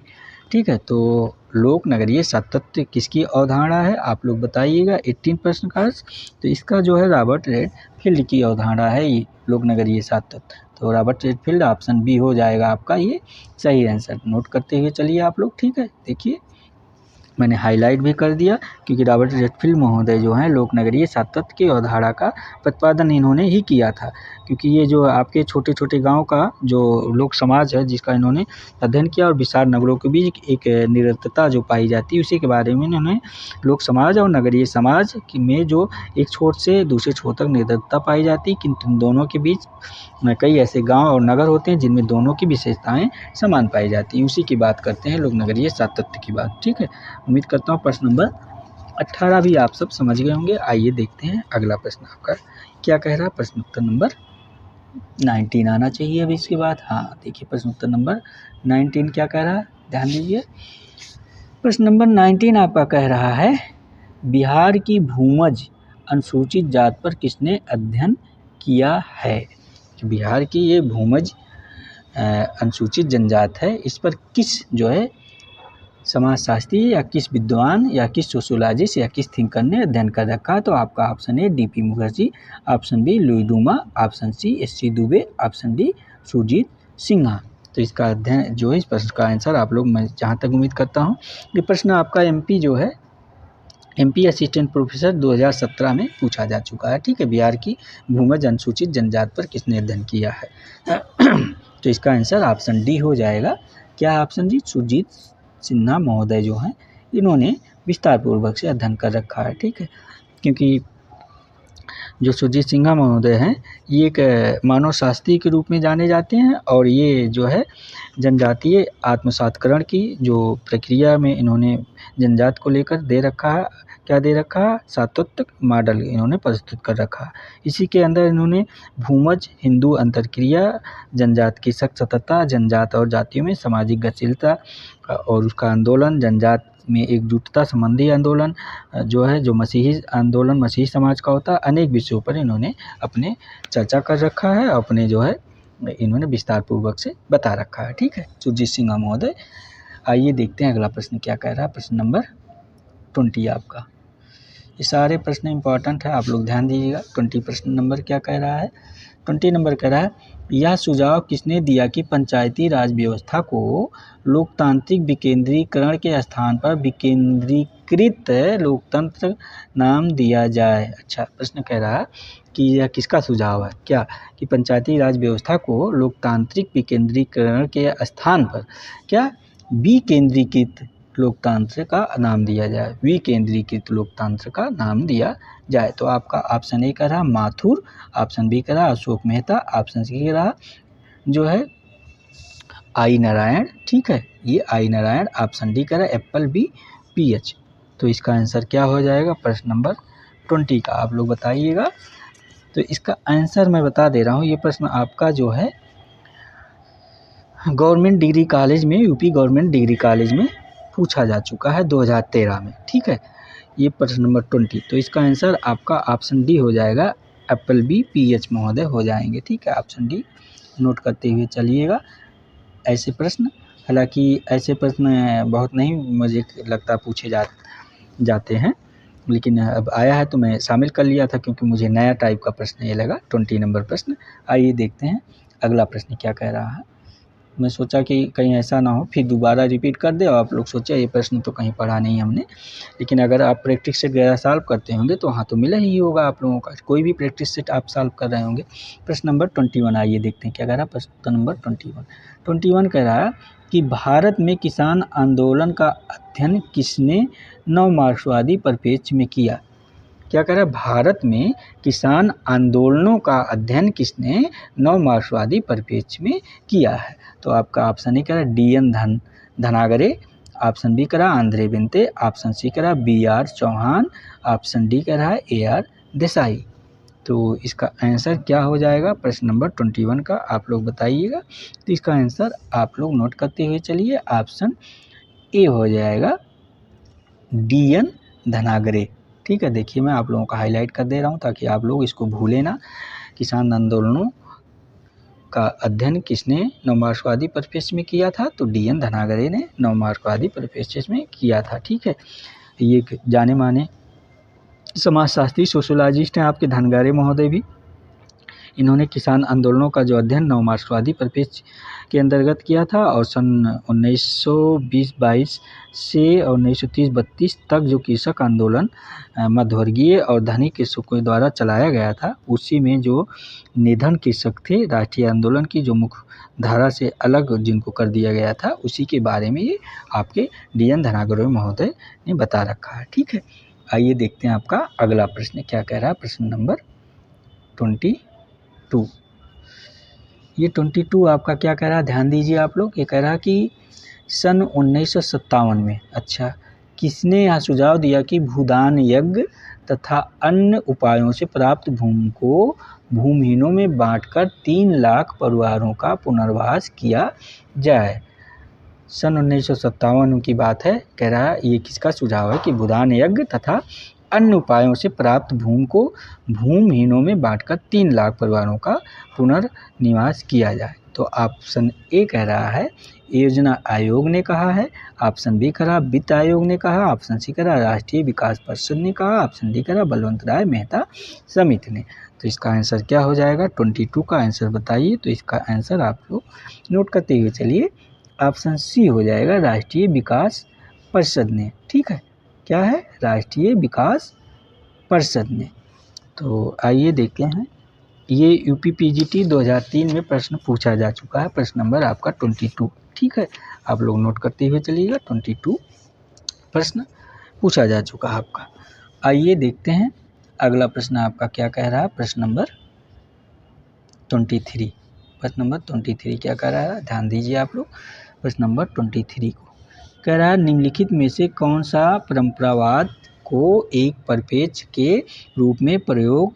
ठीक है, तो लोक नगरीय सातत्य किसकी अवधारणा है आप लोग बताइएगा। 18 प्रश्न का तो इसका जो है रॉबर्ट रेडफील्ड की अवधारणा है ये लोक नगरीय सातत्य। तो रॉबर्ट रेडफील्ड ऑप्शन बी हो जाएगा आपका ये सही आंसर। नोट करते हुए चलिए आप लोग। ठीक है, देखिए मैंने हाईलाइट भी कर दिया क्योंकि रॉबर्ट रेडफील्ड महोदय जो हैं लोक नगरीय सातत्य की अवधारणा का प्रतिपादन इन्होंने ही किया था। क्योंकि ये जो आपके छोटे छोटे गांव का जो लोक समाज है जिसका इन्होंने अध्ययन किया और विशाल नगरों के बीच एक निरंतरता जो पाई जाती है उसी के बारे में इन्होंने लोक समाज और नगरीय समाज में जो एक छोर से दूसरे छोर तक निरंतरता पाई जाती है किंतु दोनों के बीच कई ऐसे गांव और नगर होते हैं जिनमें दोनों की विशेषताएं समान पाई जाती हैं। उसी की बात करते हैं लोक नगरीय सातत्य की बात। ठीक है, उम्मीद करता हूँ प्रश्न नंबर 18 भी आप सब समझ गए होंगे। आइए देखते हैं अगला प्रश्न आपका क्या कह रहा है। प्रश्न उत्तर नंबर 19 आना चाहिए अभी इसके बाद। हाँ देखिए प्रश्न उत्तर नंबर 19 क्या कह रहा है, ध्यान दीजिए। प्रश्न नंबर 19 आपका कह रहा है बिहार की भूमज अनुसूचित जात पर किसने अध्ययन किया है। बिहार की ये भूमज अनुसूचित जनजात है, इस पर किस जो है समाजशास्त्री या किस विद्वान या किस सोशियोलॉजिस्ट या किस थिंकर ने अध्ययन कर रखा है। तो आपका option A D P. Mukherjee, option B Louis Dumont, option C S C. Dube, option D Surajit Sinha. तो इसका अध्ययन जो है इस प्रश्न का आंसर आप लोग, मैं जहाँ तक उम्मीद करता हूँ ये प्रश्न आपका एमपी जो है एमपी असिस्टेंट प्रोफेसर 2017 में पूछा जा चुका है। ठीक है, बिहार की भूमज अनुसूचित जनजात पर किसने अध्ययन किया है। तो इसका आंसर ऑप्शन डी हो जाएगा। क्या ऑप्शन डी सुरजीत सिन्हा महोदय जो हैं इन्होंने विस्तार पूर्वक से अध्ययन कर रखा है। ठीक है, क्योंकि जो सुरजीत सिन्हा महोदय हैं ये एक मानव शास्त्री के रूप में जाने जाते हैं और ये जो है जनजातीय आत्मसातकरण की जो प्रक्रिया में इन्होंने जनजात को लेकर दे रखा है, क्या दे रखा है, सातत्य मॉडल इन्होंने प्रस्तुत कर रखा है। इसी के अंदर इन्होंने भूमज हिंदू अंतरक्रिया, जनजात की सततता, जनजात और जातियों में सामाजिक गतिशीलता और उसका आंदोलन, जनजात में एकजुटता संबंधी आंदोलन जो है जो मसीही आंदोलन मसीही समाज का होता है, अनेक विषयों पर इन्होंने अपने चर्चा कर रखा है, अपने जो है इन्होंने विस्तार पूर्वक से बता रखा है। ठीक है, सुरजीत सिन्हा महोदय। आइए देखते हैं अगला प्रश्न क्या कह रहा है। प्रश्न नंबर 20 आपका, ये सारे प्रश्न इंपॉर्टेंट है, आप लोग ध्यान दीजिएगा। 20 प्रश्न नंबर क्या कह रहा है। 20 नंबर कह रहा है यह सुझाव किसने दिया कि पंचायती राज व्यवस्था को लोकतांत्रिक विकेंद्रीकरण के स्थान पर विकेंद्रीकृत लोकतंत्र नाम दिया जाए। अच्छा, प्रश्न कह रहा है कि यह किसका सुझाव है, क्या कि पंचायती राज व्यवस्था को लोकतांत्रिक विकेंद्रीकरण के स्थान पर क्या विकेंद्रीकृत लोकतंत्र का नाम दिया जाए, विकेंद्रीकृत लोकतंत्र का नाम दिया जाए। तो आपका ऑप्शन ए का रहा माथुर, ऑप्शन बी का रहा अशोक मेहता, ऑप्शन सी का रहा जो है आई नारायण। ठीक है, ये आई नारायण। ऑप्शन डी का रहा एप्पल बी पीएच। तो इसका आंसर क्या हो जाएगा प्रश्न नंबर 20 का, आप लोग बताइएगा। तो इसका आंसर मैं बता दे रहा हूँ, ये प्रश्न आपका जो है गवर्नमेंट डिग्री कॉलेज में, यूपी गवर्नमेंट डिग्री कॉलेज में पूछा जा चुका है 2013 में। ठीक है, ये प्रश्न नंबर 20। तो इसका आंसर आपका ऑप्शन डी हो जाएगा, एप्पल बी पीएच महोदय हो जाएंगे। ठीक है, ऑप्शन डी नोट करते हुए चलिएगा। ऐसे प्रश्न, हालांकि ऐसे प्रश्न बहुत नहीं मुझे लगता पूछे जाते हैं, लेकिन अब आया है तो मैं शामिल कर लिया था क्योंकि मुझे नया टाइप का प्रश्न ये लगा। 20 नंबर प्रश्न। आइए देखते हैं अगला प्रश्न क्या कह रहा है। मैं सोचा कि कहीं ऐसा ना हो फिर दोबारा रिपीट कर दे और आप लोग सोचे ये प्रश्न तो कहीं पढ़ा नहीं हमने, लेकिन अगर आप प्रैक्टिस सेट वगैरह सॉल्व करते होंगे तो हाँ तो मिला ही होगा आप लोगों का, कोई भी प्रैक्टिस सेट आप सॉल्व कर रहे होंगे। प्रश्न नंबर 21 आइए देखते हैं क्या कह रहा है। प्रश्न नंबर 21 कह रहा है कि भारत में किसान आंदोलन का अध्ययन किसने नव मार्क्सवादी परिप्रेक्ष्य में किया। क्या कह रहा है, भारत में किसान आंदोलनों का अध्ययन किसने नव मार्क्सवादी परिप्रेक्ष्य में किया है। तो आपका ऑप्शन ए करा डी.एन. धनागरे, ऑप्शन बी करा आंद्रे बिनते, ऑप्शन सी करा बी.आर. चौहान, ऑप्शन डी कह रहा है ए.आर. देसाई। तो इसका आंसर क्या हो जाएगा प्रश्न नंबर 21 का, आप लोग बताइएगा। तो इसका आंसर आप लोग नोट करते हुए चलिए, ऑप्शन ए हो जाएगा डी.एन. धनागरे। ठीक है, देखिए मैं आप लोगों का हाईलाइट कर दे रहा हूँ ताकि आप लोग इसको भूलें ना किसान आंदोलनों का अध्ययन किसने नवमार्क्सवादी परिप्रेक्ष्य में किया था? तो डी एन धनागरे ने नवमार्क्सवादी परिप्रेक्ष्य में किया था। ठीक है, ये जाने माने समाजशास्त्री सोशोलॉजिस्ट हैं आपके धनागरे महोदय भी। इन्होंने किसान आंदोलनों का जो अध्ययन नवमार्क्सवादी परिप्रेक्ष्य के अंतर्गत किया था और सन 1920-22 से 1930-32 तक जो कृषक आंदोलन मध्यवर्गीय और धनी कृषकों द्वारा चलाया गया था, उसी में जो निधन कृषक थे, राष्ट्रीय आंदोलन की जो मुख्य धारा से अलग जिनको कर दिया गया था, उसी के बारे में ये आपके डी एन धनागरे महोदय ने बता रखा है। ठीक है, आइए देखते हैं आपका अगला प्रश्न क्या कह रहा है। प्रश्न नंबर 22। ये 22 आपका क्या कह रहा है, ध्यान दीजिए आप लोग। ये कह रहा है कि सन 1957 में किसने यह सुझाव दिया कि भूदान यज्ञ तथा अन्य उपायों से प्राप्त भूमि को भूमिहीनों में बांटकर 3 लाख परिवारों का पुनर्वास किया जाए। सन 1957 की बात है। कह रहा है ये किसका सुझाव है कि भूदान यज्ञ तथा अन्य उपायों से प्राप्त भूमि को भूमिहीनों में बांटकर 3 लाख परिवारों का पुनर्निवास किया जाए। तो ऑप्शन ए कह रहा है योजना आयोग ने कहा है, ऑप्शन बी कह रहा वित्त आयोग ने कहा, ऑप्शन सी कह रहा राष्ट्रीय विकास परिषद ने कहा, ऑप्शन डी कह रहा बलवंत राय मेहता समिति ने। तो इसका आंसर क्या हो जाएगा? 22 का आंसर बताइए। तो इसका आंसर आप लोग नोट करते हुए चलिए, ऑप्शन सी हो जाएगा राष्ट्रीय विकास परिषद ने। ठीक है, क्या है? राष्ट्रीय विकास परिषद ने। तो आइए देखते हैं, ये यूपीपीजीटी 2003 में प्रश्न पूछा जा चुका है। प्रश्न नंबर आपका 22। ठीक है, आप लोग नोट करते हुए चलिएगा, 22 प्रश्न पूछा जा चुका है आपका। आइए देखते हैं अगला प्रश्न आपका क्या कह रहा है। प्रश्न नंबर 23। प्रश्न नंबर 23 क्या कह रहा है, ध्यान दीजिए आप लोग। प्रश्न नंबर 23 को कह रहा है निम्नलिखित में से कौन सा परंपरावाद को एक परिप्रेक्ष्य के रूप में प्रयोग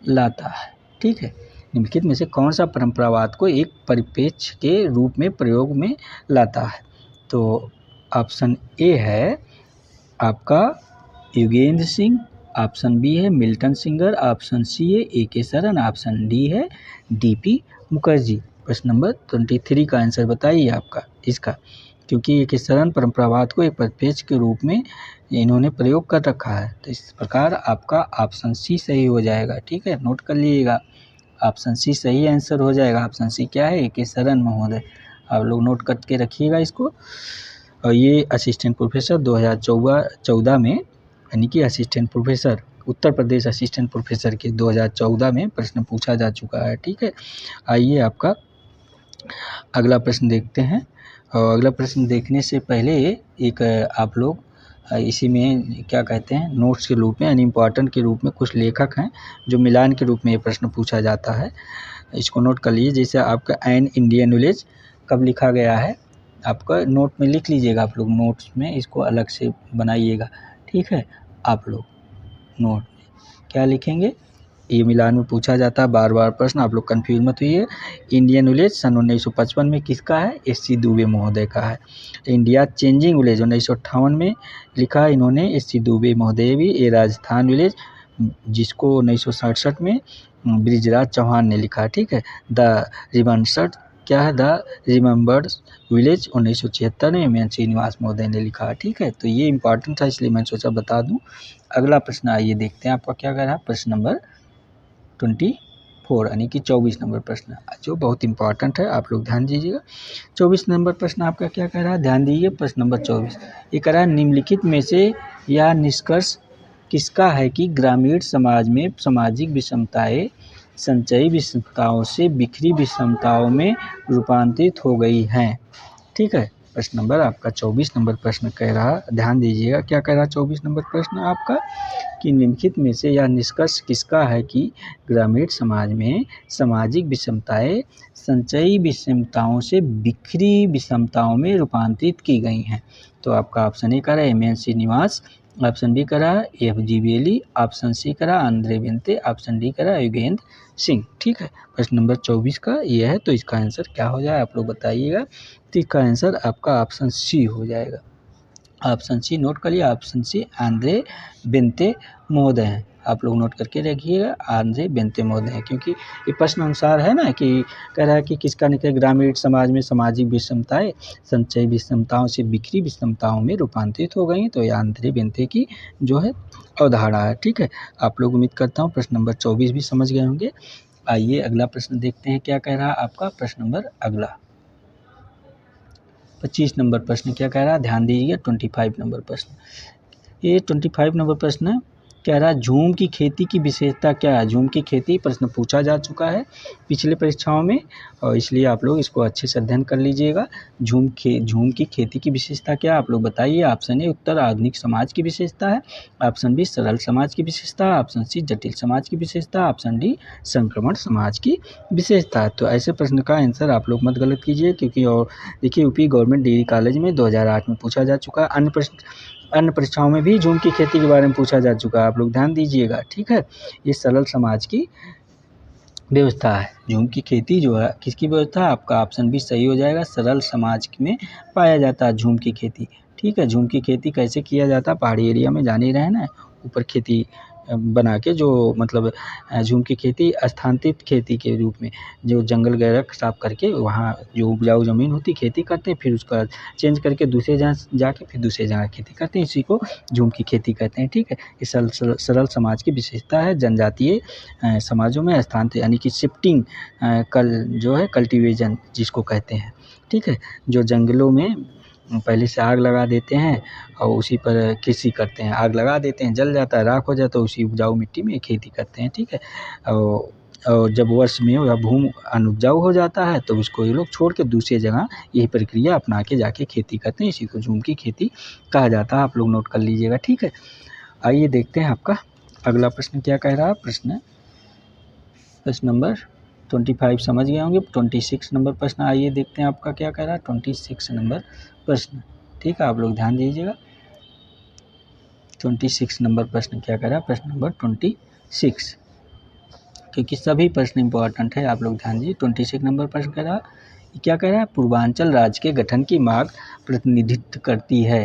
लाता है? ठीक है, निम्नलिखित में से कौन सा परंपरावाद को एक परिप्रेक्ष्य के रूप में प्रयोग में लाता है? तो ऑप्शन ए है आपका युगेंद्र सिंह, ऑप्शन बी है मिल्टन सिंगर, ऑप्शन सी है ए.के. शरण, ऑप्शन डी है डी.पी. मुखर्जी। प्रश्न नंबर 23 का आंसर बताइए आपका इसका, क्योंकि ए.के. शरण परंपरावाद को एक परिप्रेक्ष्य के रूप में इन्होंने प्रयोग कर रखा है। तो इस प्रकार आपका ऑप्शन सी सही हो जाएगा। ठीक है, नोट कर लीजिएगा, ऑप्शन सी सही आंसर हो जाएगा। ऑप्शन सी क्या है? ए.के. शरण महोदय। आप लोग नोट करके रखिएगा इसको। और ये असिस्टेंट प्रोफेसर 2014 में, यानी कि assistant professor Uttar Pradesh assistant professor के 2014 में प्रश्न पूछा जा चुका है। ठीक है, आइए आपका अगला प्रश्न देखते हैं। और अगला प्रश्न देखने से पहले एक आप लोग इसी में क्या कहते हैं, नोट्स के रूप में यानी इम्पॉर्टेंट के रूप में कुछ लेखक हैं जो मिलान के रूप में ये प्रश्न पूछा जाता है, इसको नोट कर लीजिए। जैसे आपका एन इंडियन विलेज कब लिखा गया है, आपका नोट में लिख लीजिएगा। आप लोग नोट्स में इसको अलग से बनाइएगा। ठीक है, आप लोग नोट में क्या लिखेंगे, ये मिलान में पूछा जाता है बार बार प्रश्न, आप लोग कंफ्यूज मत होइए। इंडियन विलेज सन 1955 में किसका है? एस.सी. दुबे महोदय का है। इंडिया चेंजिंग विलेज 1958 में लिखा है इन्होंने, एस.सी. दुबे महोदय भी। ये राजस्थान विलेज जिसको 1967 में ब्रिजराज चौहान ने लिखा। ठीक है, द रिमनसट क्या है? द रिमेंबर्ड विलेज 1976 में एम.एन. श्रीनिवास महोदय ने लिखा। ठीक है, तो ये इंपॉर्टेंट था इसलिए मैंने सोचा बता दूं। अगला प्रश्न आइए देखते हैं आपका क्या कह रहा है। प्रश्न नंबर 24 यानी कि 24 नंबर प्रश्न जो बहुत इंपॉर्टेंट है, आप लोग ध्यान दीजिएगा। 24 नंबर प्रश्न आपका क्या कह रहा है, ध्यान दीजिए। प्रश्न नंबर 24 ये कह रहा है निम्नलिखित में से यह निष्कर्ष किसका है कि ग्रामीण समाज में सामाजिक विषमताएं संचयी विषमताओं से बिखरी विषमताओं में रूपांतरित हो गई हैं। ठीक है, प्रश्न नंबर आपका 24 नंबर प्रश्न कह रहा, ध्यान दीजिएगा क्या कह रहा 24 नंबर प्रश्न आपका कि निम्नलिखित में से यह निष्कर्ष किसका है कि ग्रामीण समाज में सामाजिक विषमताएं संचयी विषमताओं से बिखरी विषमताओं में रूपांतरित की गई हैं। तो आपका ऑप्शन ए कह रहा है एम.एन. श्रीनिवास, ऑप्शन बी कह रहा एफ.जी. बेली, ऑप्शन सी कह रहा आंद्रे बेंते, ऑप्शन डी कह रहा युगेंद्र सिंह। ठीक है, प्रश्न नंबर 24 का ये है। तो इसका आंसर क्या हो जाए आप लोग बताइएगा। तो इसका आंसर आपका ऑप्शन सी हो जाएगा। ऑप्शन सी नोट करिए, ऑप्शन सी आंद्रे बेंते महोदय हैं। आप लोग नोट करके रखिएगा, आंध्रे बेंते महोदय, क्योंकि ये प्रश्न अनुसार है ना कि कह रहा है कि किसका निकले ग्रामीण समाज में सामाजिक विषमताएं संचयी विषमताओं से बिखरी विषमताओं में रूपांतरित हो गई। तो ये आंध्रे बेंते की जो है अवधारणा है। ठीक है, आप लोग उम्मीद करता हूँ प्रश्न नंबर 24 भी समझ गए होंगे। आइए अगला प्रश्न देखते हैं क्या कह रहा है आपका प्रश्न नंबर अगला 25 नंबर प्रश्न क्या कह रहा है, ध्यान दीजिए 25 नंबर प्रश्न। ये 25 नंबर प्रश्न कह रहा है झूम की खेती की विशेषता क्या है। झूम की खेती प्रश्न पूछा जा चुका है पिछले परीक्षाओं में, और इसलिए आप लोग इसको अच्छे से अध्ययन कर लीजिएगा। झूम की खेती की विशेषता क्या है, आप लोग बताइए। ऑप्शन ए उत्तर आधुनिक समाज की विशेषता है, ऑप्शन बी सरल समाज की विशेषता है, ऑप्शन सी जटिल समाज की विशेषता, ऑप्शन डी संक्रमण समाज की विशेषता है। तो ऐसे प्रश्न का आंसर आप लोग मत गलत कीजिए, क्योंकि और देखिए यूपी गवर्नमेंट डिग्री कॉलेज में 2008 में पूछा जा चुका है। अन्य परीक्षाओं में भी झूम की खेती के बारे में पूछा जा चुका है, आप लोग ध्यान दीजिएगा। ठीक है, ये सरल समाज की व्यवस्था है। झूम की खेती जो है किसकी व्यवस्था है, आपका ऑप्शन भी सही हो जाएगा, सरल समाज में पाया जाता है झूम की खेती। ठीक है, झूम की खेती कैसे किया जाता है, पहाड़ी एरिया में जान ही रहे ना, ऊपर खेती बना के जो मतलब झूम की खेती स्थानांतरित खेती के रूप में जो जंगल वगैरह साफ करके वहाँ जो उपजाऊ ज़मीन होती खेती करते हैं, फिर उसका चेंज करके दूसरे जगह जाके फिर दूसरे जगह खेती करते हैं, इसी को झूम की खेती कहते हैं। ठीक है, ये सरल समाज की विशेषता है। जनजातीय समाजों में स्थानांतरित यानी कि शिफ्टिंग जो है कल्टीवेशन जिसको कहते हैं। ठीक है, जो जंगलों में पहले से आग लगा देते हैं और उसी पर कृषि करते हैं, आग लगा देते हैं, जल जाता है, राख हो जाता है, उसी उपजाऊ मिट्टी में खेती करते हैं। ठीक है, और जब वर्ष में या भूमि अनुपजाऊ हो जाता है तो उसको ये लोग छोड़ के दूसरी जगह यही प्रक्रिया अपना के जाके खेती करते हैं, इसी को झूम की खेती कहा जाता है। आप लोग नोट कर लीजिएगा। ठीक है, आइए देखते हैं आपका अगला प्रश्न क्या कह रहा है। प्रश्न नंबर 25 समझ गए होंगे। 26 नंबर प्रश्न आइए देखते हैं आपका क्या कह रहा है। 26 नंबर प्रश्न, ठीक है, आप लोग ध्यान दीजिएगा। 26 नंबर प्रश्न क्या कह रहा है, प्रश्न नंबर 26, क्योंकि सभी प्रश्न इंपॉर्टेंट है, आप लोग ध्यान दीजिए। 26 नंबर प्रश्न कह रहा है, क्या कह रहा है, पूर्वांचल राज्य के गठन की मांग प्रतिनिधित्व करती है।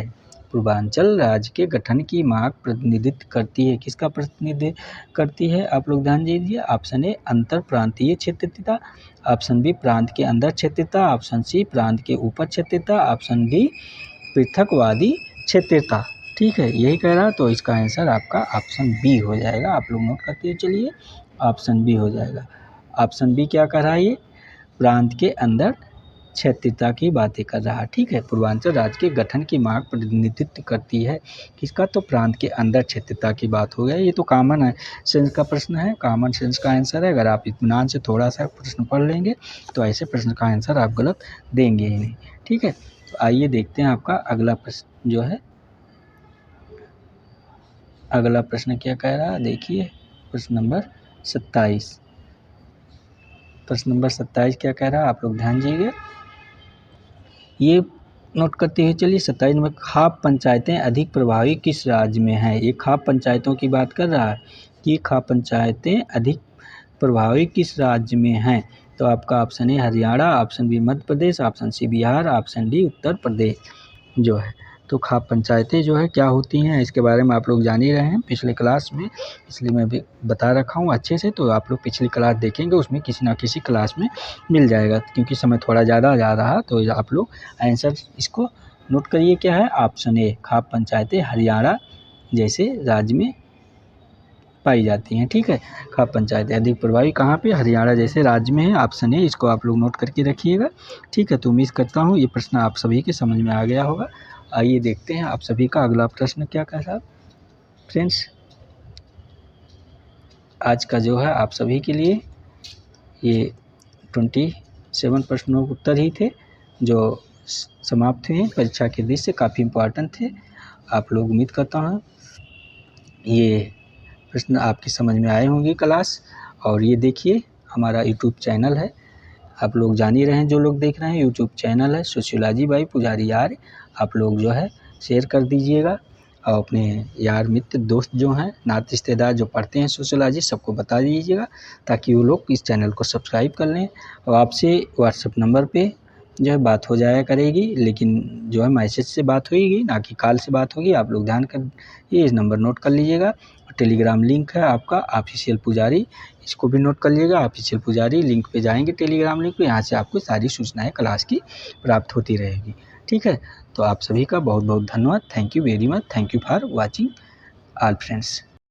पूर्वांचल राज्य के गठन की मांग प्रतिनिधित्व करती है, किसका प्रतिनिधित्व करती है, आप लोग ध्यान दीजिए। ऑप्शन ए अंतर प्रांतीय क्षेत्रता, ऑप्शन बी प्रांत के अंदर क्षेत्रता, ऑप्शन सी प्रांत के ऊपर क्षेत्रता, ऑप्शन डी पृथकवादी क्षेत्रता। ठीक है, यही कह रहा है, तो इसका आंसर आपका ऑप्शन बी हो जाएगा। आप लोग नोट करते चलिए, ऑप्शन बी हो जाएगा। ऑप्शन बी क्या कर रहा है, ये प्रांत के अंदर क्षेत्रता की बातें कर रहा है। ठीक है, पूर्वांचल राज्य के गठन की मांग प्रतिनिधित्व करती है, किसका, तो प्रांत के अंदर क्षेत्रता की बात हो गया। ये तो कॉमन है सेंस का प्रश्न है, कॉमन सेंस का आंसर है। अगर आप इत्मीनान से थोड़ा सा प्रश्न पढ़ लेंगे तो ऐसे प्रश्न का आंसर आप गलत देंगे ही नहीं। ठीक है, तो आइए देखते हैं आपका अगला प्रश्न जो है, अगला प्रश्न क्या कह रहा है, देखिए प्रश्न नंबर 27। प्रश्न नंबर 27 क्या कह रहा है, आप लोग ध्यान दीजिए, ये नोट करते हुए चलिए। 27 नंबर, खाप पंचायतें अधिक प्रभावी किस राज्य में हैं। ये खाप पंचायतों की बात कर रहा है कि खाप पंचायतें अधिक प्रभावी किस राज्य में हैं। तो आपका option A Haryana, option B Madhya Pradesh, option C Bihar, option D Uttar Pradesh जो है। तो खाप पंचायतें जो है क्या होती हैं, इसके बारे में आप लोग जान ही रहे हैं पिछले क्लास में, इसलिए मैं भी बता रखा हूँ अच्छे से। तो आप लोग पिछली क्लास देखेंगे, उसमें किसी ना किसी क्लास में मिल जाएगा। क्योंकि समय थोड़ा ज़्यादा जा रहा, तो आप लोग आंसर इसको नोट करिए, क्या है, ऑप्शन ए खाप पंचायतें हरियाणा जैसे राज्य में पाई जाती हैं। ठीक है, खाप पंचायतें अधिक प्रभावी कहाँ पे, हरियाणा जैसे राज्य में है, ऑप्शन ए, इसको आप लोग नोट करके रखिएगा। ठीक है, तो उम्मीद करता हूँ ये प्रश्न आप सभी के समझ में आ गया होगा। आइए देखते हैं आप सभी का अगला प्रश्न क्या कह रहा है। फ्रेंड्स, आज का जो है आप सभी के लिए ये 27 प्रश्नों के उत्तर ही थे जो समाप्त हुए परीक्षा के दृष्टि से, काफ़ी इम्पोर्टेंट थे। आप लोग उम्मीद करता हूँ ये प्रश्न आपकी समझ में आए होंगे क्लास। और ये देखिए हमारा यूट्यूब चैनल है, आप लोग जान ही रहे हैं, जो लोग देख रहे हैं, यूट्यूब चैनल है सोशियोलॉजी बाय पुजारी यार। आप लोग जो है शेयर कर दीजिएगा और अपने यार मित्र दोस्त जो हैं, नाते रिश्तेदार जो पढ़ते हैं सोशियोलॉजी, सबको बता दीजिएगा ताकि वो लोग इस चैनल को सब्सक्राइब कर लें। और आपसे व्हाट्सएप नंबर पे जो है बात हो जाया करेगी, लेकिन जो है मैसेज से बात होगी ना कि कॉल से बात होगी। आप लोग ध्यान कर ये इस नंबर नोट कर लीजिएगा। टेलीग्राम लिंक है आपका ऑफिशियल पुजारी, इसको भी नोट कर लीजिएगा। ऑफिशियल पुजारी लिंक पे जाएंगे, टेलीग्राम लिंक पे, यहाँ से आपको सारी सूचनाएं क्लास की प्राप्त होती रहेगी। ठीक है, तो आप सभी का बहुत बहुत धन्यवाद। Thank you very much. Thank you for watching all friends.